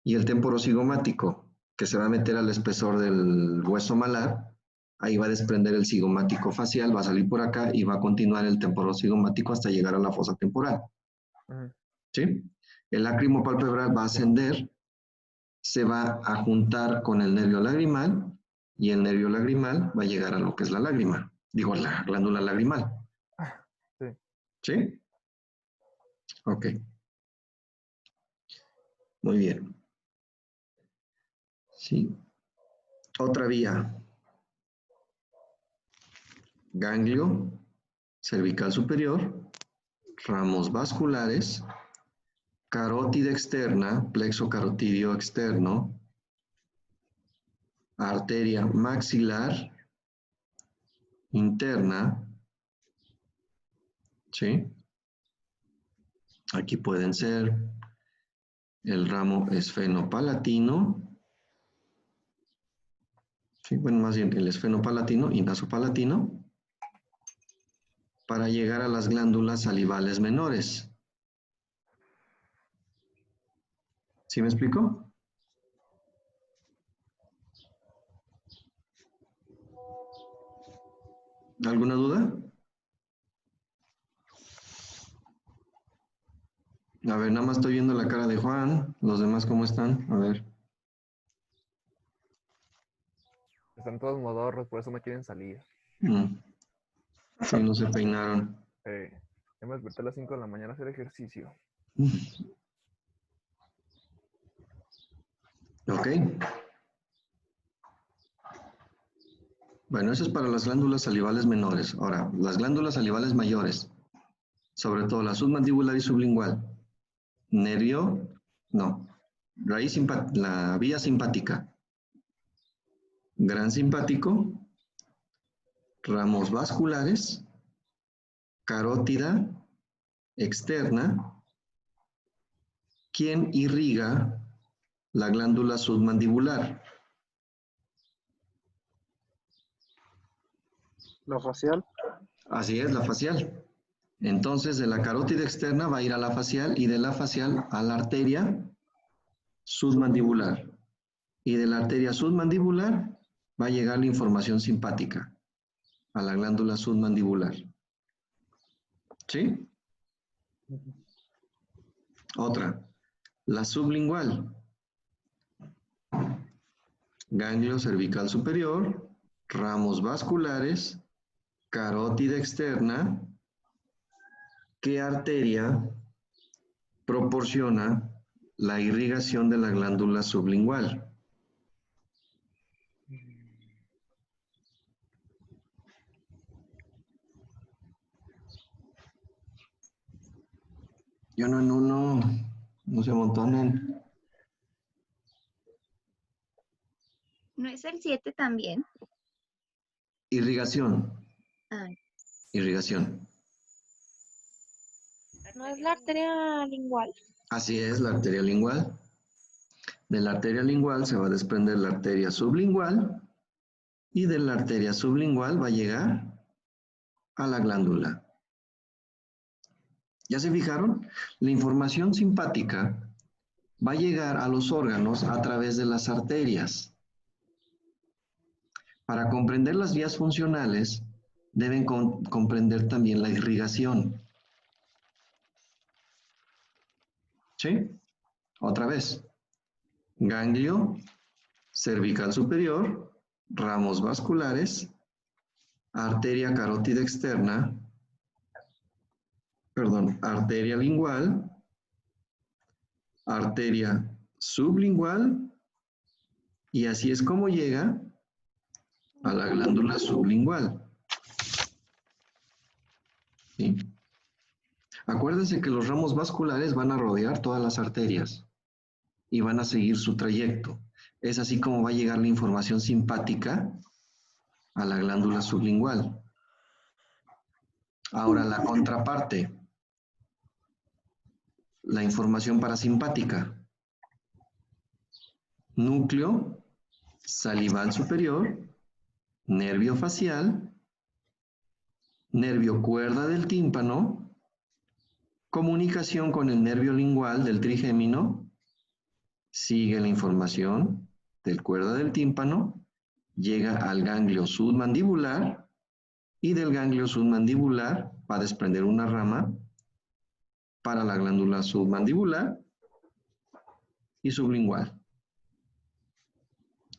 y el temporocigomático, que se va a meter al espesor del hueso malar, ahí va a desprender el cigomático facial, va a salir por acá y va a continuar el temporocigomático hasta llegar a la fosa temporal. ¿Sí? El lacrimopalpebral va a ascender, se va a juntar con el nervio lagrimal y el nervio lagrimal va a llegar a lo que es la lágrima, digo, la glándula lagrimal.
Sí.
¿Sí? Ok. Muy bien. Sí. Otra vía. Ganglio cervical superior, ramos vasculares, carótida externa, plexo carotidio externo, arteria maxilar interna, ¿sí? Aquí pueden ser el ramo esfenopalatino, ¿sí? Bueno, más bien el esfenopalatino y nasopalatino, para llegar a las glándulas salivales menores. ¿Sí me explico? ¿Alguna duda? A ver, nada más estoy viendo la cara de Juan. ¿Los demás cómo están? A ver.
Están todos modorros, por eso no quieren salir.
Sí, no se peinaron.
Ya me desperté a las 5 de la mañana a hacer ejercicio.
Ok. Bueno, eso es para las glándulas salivales menores. Ahora, las glándulas salivales mayores, sobre todo la submandibular y sublingual. Nervio, no. La vía simpática. Gran simpático, ramos vasculares, carótida externa, quien irriga la glándula submandibular.
La facial.
Así es, la facial. Entonces, de la carótida externa va a ir a la facial y de la facial a la arteria submandibular. Y de la arteria submandibular va a llegar la información simpática a la glándula submandibular. ¿Sí? Otra, la sublingual. Ganglio cervical superior, ramos vasculares, carótida externa. ¿Qué arteria proporciona la irrigación de la glándula sublingual? Yo no se amontonen.
¿No es el 7 también?
Irrigación,
Ah,
irrigación.
¿no es la arteria lingual?
Así es, la arteria lingual. De la arteria lingual se va a desprender la arteria sublingual y de la arteria sublingual va a llegar a la glándula. ¿Ya se fijaron? La información simpática va a llegar a los órganos a través de las arterias. Para comprender las vías funcionales, deben comprender también la irrigación. ¿Sí? Otra vez. Ganglio cervical superior, ramos vasculares, arteria carótida externa, arteria lingual, arteria sublingual, y así es como llega a la glándula sublingual. ¿Sí? Acuérdense que los ramos vasculares van a rodear todas las arterias y van a seguir su trayecto. Es así como va a llegar la información simpática a la glándula sublingual. Ahora la contraparte, la información parasimpática. Núcleo salival superior, nervio facial, nervio cuerda del tímpano, comunicación con el nervio lingual del trigémino, sigue la información del cuerda del tímpano, llega al ganglio submandibular y del ganglio submandibular va a desprender una rama para la glándula submandibular y sublingual.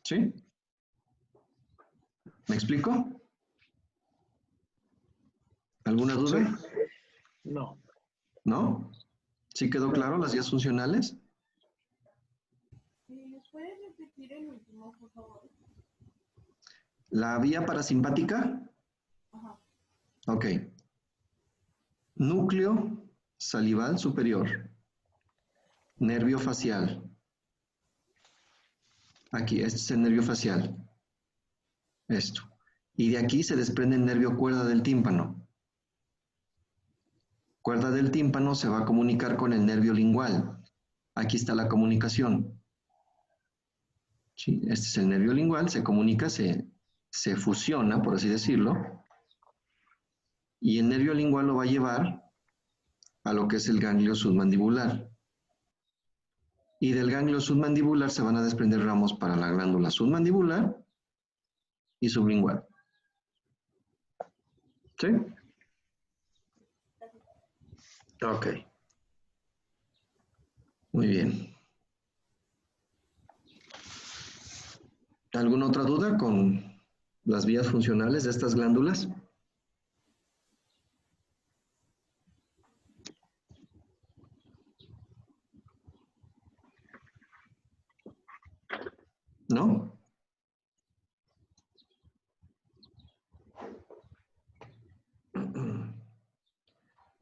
¿Sí? ¿Me explico? ¿Alguna duda?
No.
¿No? ¿Sí quedó claro las vías funcionales?
¿Puedes repetir el último, por favor?
¿La vía parasimpática?
Ajá.
Ok. Núcleo salival superior. Nervio facial. Aquí, este es el nervio facial. Esto. Y de aquí se desprende el nervio cuerda del tímpano. Cuerda del tímpano se va a comunicar con el nervio lingual. Aquí está la comunicación. ¿Sí? Este es el nervio lingual, se comunica, se fusiona, por así decirlo. Y el nervio lingual lo va a llevar a lo que es el ganglio submandibular. Y del ganglio submandibular se van a desprender ramos para la glándula submandibular y sublingual. ¿Sí? Ok. Muy bien. ¿Alguna otra duda con las vías funcionales de estas glándulas? ¿No?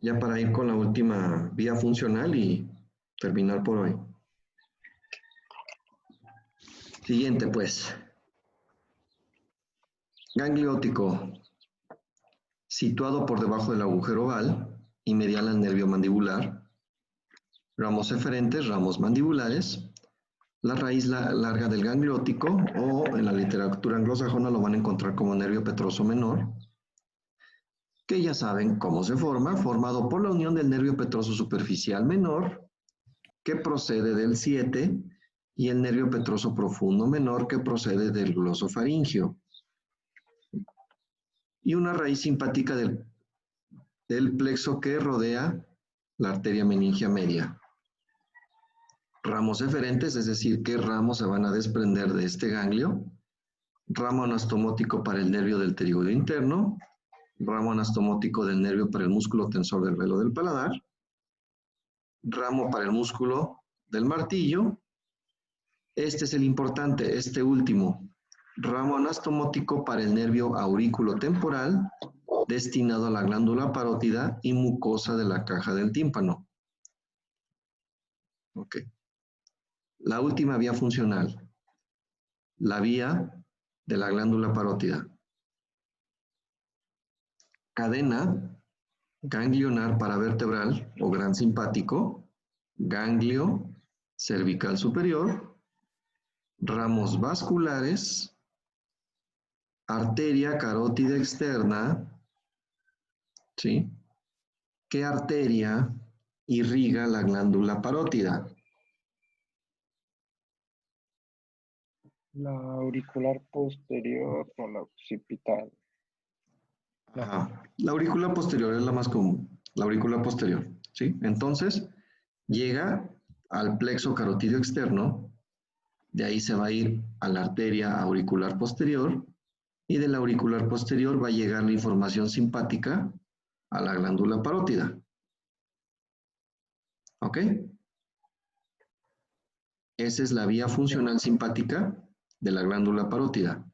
Ya para ir con la última vía funcional y terminar por hoy. Siguiente, pues. Ganglio óptico, situado por debajo del agujero oval y medial al nervio mandibular. Ramos eferentes, ramos mandibulares. La raíz larga del ganglio óptico, o en la literatura anglosajona lo van a encontrar como nervio petroso menor, que ya saben cómo se forma, formado por la unión del nervio petroso superficial menor, que procede del 7, y el nervio petroso profundo menor, que procede del glosofaringio. Y una raíz simpática del plexo que rodea la arteria meningia media. Ramos eferentes, es decir, qué ramos se van a desprender de este ganglio. Ramo anastomótico para el nervio del pterigoideo interno. Ramo anastomótico del nervio para el músculo tensor del velo del paladar. Ramo para el músculo del martillo. Este es el importante, este último. Ramo anastomótico para el nervio auriculotemporal, destinado a la glándula parótida y mucosa de la caja del tímpano. Ok. La última vía funcional, la vía de la glándula parótida. Cadena ganglionar paravertebral o gran simpático, ganglio cervical superior, ramos vasculares, arteria carótida externa, ¿sí? ¿Qué arteria irriga la glándula parótida?
La auricular posterior o la occipital.
Ajá. La aurícula posterior es la más común, la aurícula posterior, ¿sí? Entonces, llega al plexo carotídeo externo, de ahí se va a ir a la arteria auricular posterior, y de la auricular posterior va a llegar la información simpática a la glándula parótida. ¿Ok? Esa es la vía funcional simpática de la glándula parótida.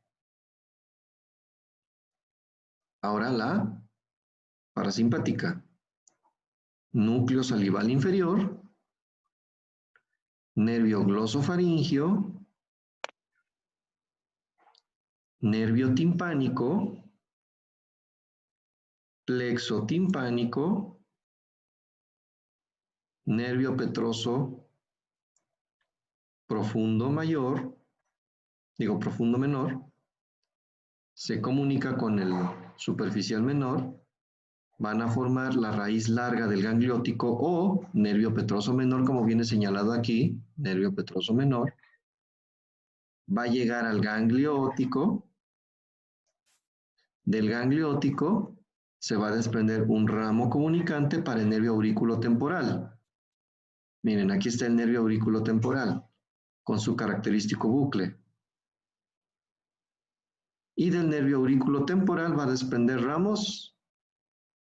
Ahora la parasimpática. Núcleo salival inferior, nervio glosofaringio, nervio timpánico, plexo timpánico, nervio petroso profundo mayor, profundo menor, se comunica con el superficial menor, van a formar la raíz larga del ganglio óptico o nervio petroso menor, como viene señalado aquí, nervio petroso menor, va a llegar al ganglio óptico, del ganglio óptico se va a desprender un ramo comunicante para el nervio auriculotemporal. Miren, aquí está el nervio auriculotemporal, con su característico bucle. Y del nervio auriculotemporal va a desprender ramos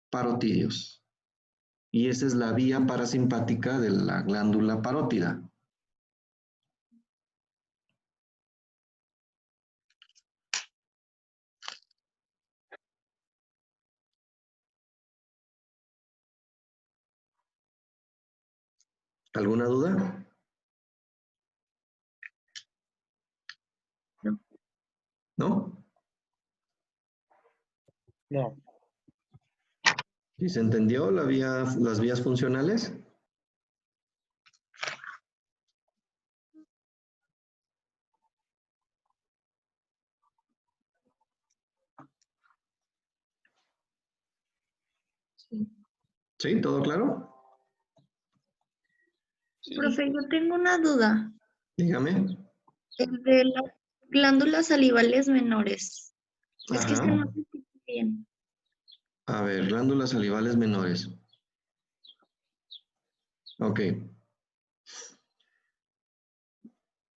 parotídeos. Y esa es la vía parasimpática de la glándula parótida. ¿Alguna duda? ¿No?
No.
¿Sí se entendió las vías funcionales? ¿Sí? ¿Todo claro?
Sí.
Profe, yo tengo una duda.
Dígame.
El de las glándulas salivales menores. Es que
Ajá.
no se entiende bien.
A ver, glándulas salivales menores. Ok.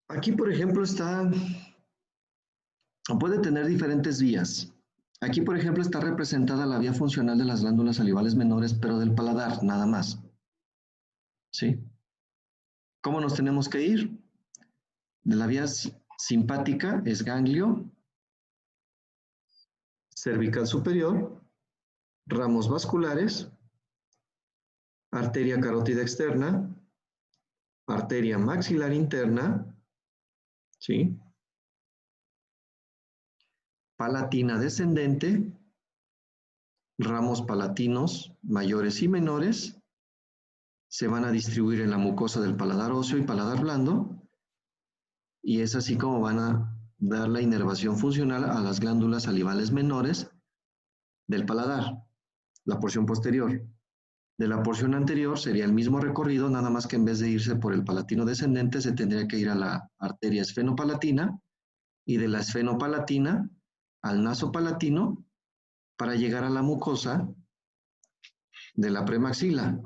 Aquí, por ejemplo, puede tener diferentes vías. Aquí, por ejemplo, está representada la vía funcional de las glándulas salivales menores, pero del paladar, nada más. ¿Sí? ¿Cómo nos tenemos que ir? De la vía simpática es ganglio, cervical superior, ramos vasculares, arteria carótida externa, arteria maxilar interna, ¿sí? Palatina descendente, ramos palatinos mayores y menores, se van a distribuir en la mucosa del paladar óseo y paladar blando, y es así como van a dar la inervación funcional a las glándulas salivales menores del paladar, la porción posterior. De la porción anterior sería el mismo recorrido, nada más que en vez de irse por el palatino descendente, se tendría que ir a la arteria esfenopalatina, y de la esfenopalatina al nasopalatino para llegar a la mucosa de la premaxila,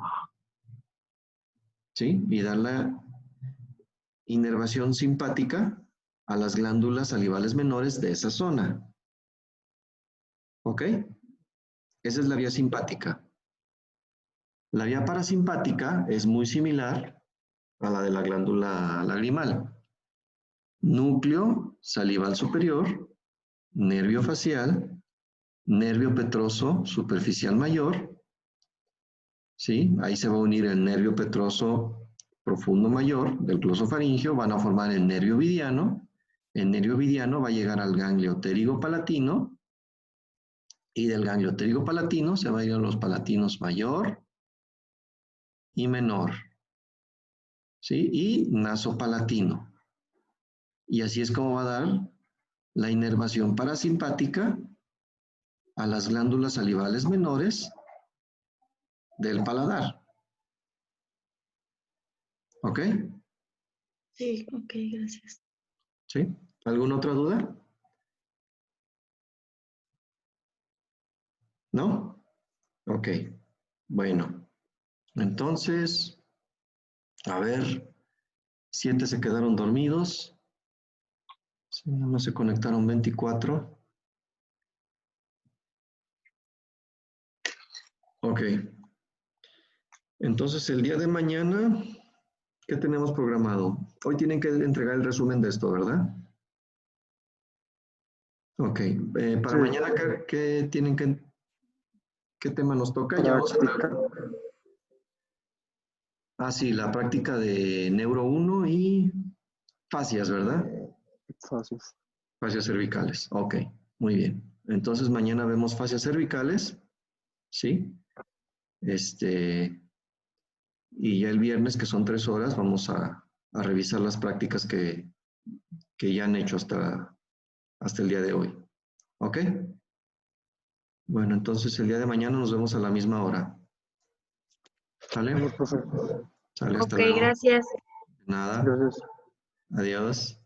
¿sí? Y dar la inervación simpática a las glándulas salivales menores de esa zona. ¿Ok? Esa es la vía simpática. La vía parasimpática es muy similar a la de la glándula lagrimal. Núcleo salival superior, nervio facial, nervio petroso superficial mayor, ¿sí? Ahí se va a unir el nervio petroso profundo mayor del glosofaringeo, van a formar el nervio vidiano. El nervio vidiano va a llegar al ganglio pterigo-palatino, y del ganglio pterigo-palatino se va a ir a los palatinos mayor y menor, ¿sí? Y nasopalatino. Y así es como va a dar la inervación parasimpática a las glándulas salivales menores del paladar. ¿Ok?
Sí, ok, gracias.
¿Sí? ¿Alguna otra duda? ¿No? Ok. Bueno. Entonces, a ver, 7 se quedaron dormidos. Sí, nada más se conectaron 24. Ok. Entonces, el día de mañana, ¿qué tenemos programado? Hoy tienen que entregar el resumen de esto, ¿verdad? Ok. Para
Sí.
mañana, ¿qué tienen que... ¿Qué tema nos toca? Ya vamos a
Práctica.
Ah, sí, la práctica de Neuro 1 y fascias, ¿verdad?
Fácil.
Fascias cervicales. Ok, muy bien. Entonces mañana vemos fascias cervicales, ¿sí? Y ya el viernes, que son 3 horas, vamos a revisar las prácticas que ya han hecho hasta el día de hoy. ¿Ok? Bueno, entonces el día de mañana nos vemos a la misma hora. ¿Sale?
Vale, profe.
Sale, hasta
Ok,
luego.
gracias.
Nada.
Gracias.
Adiós.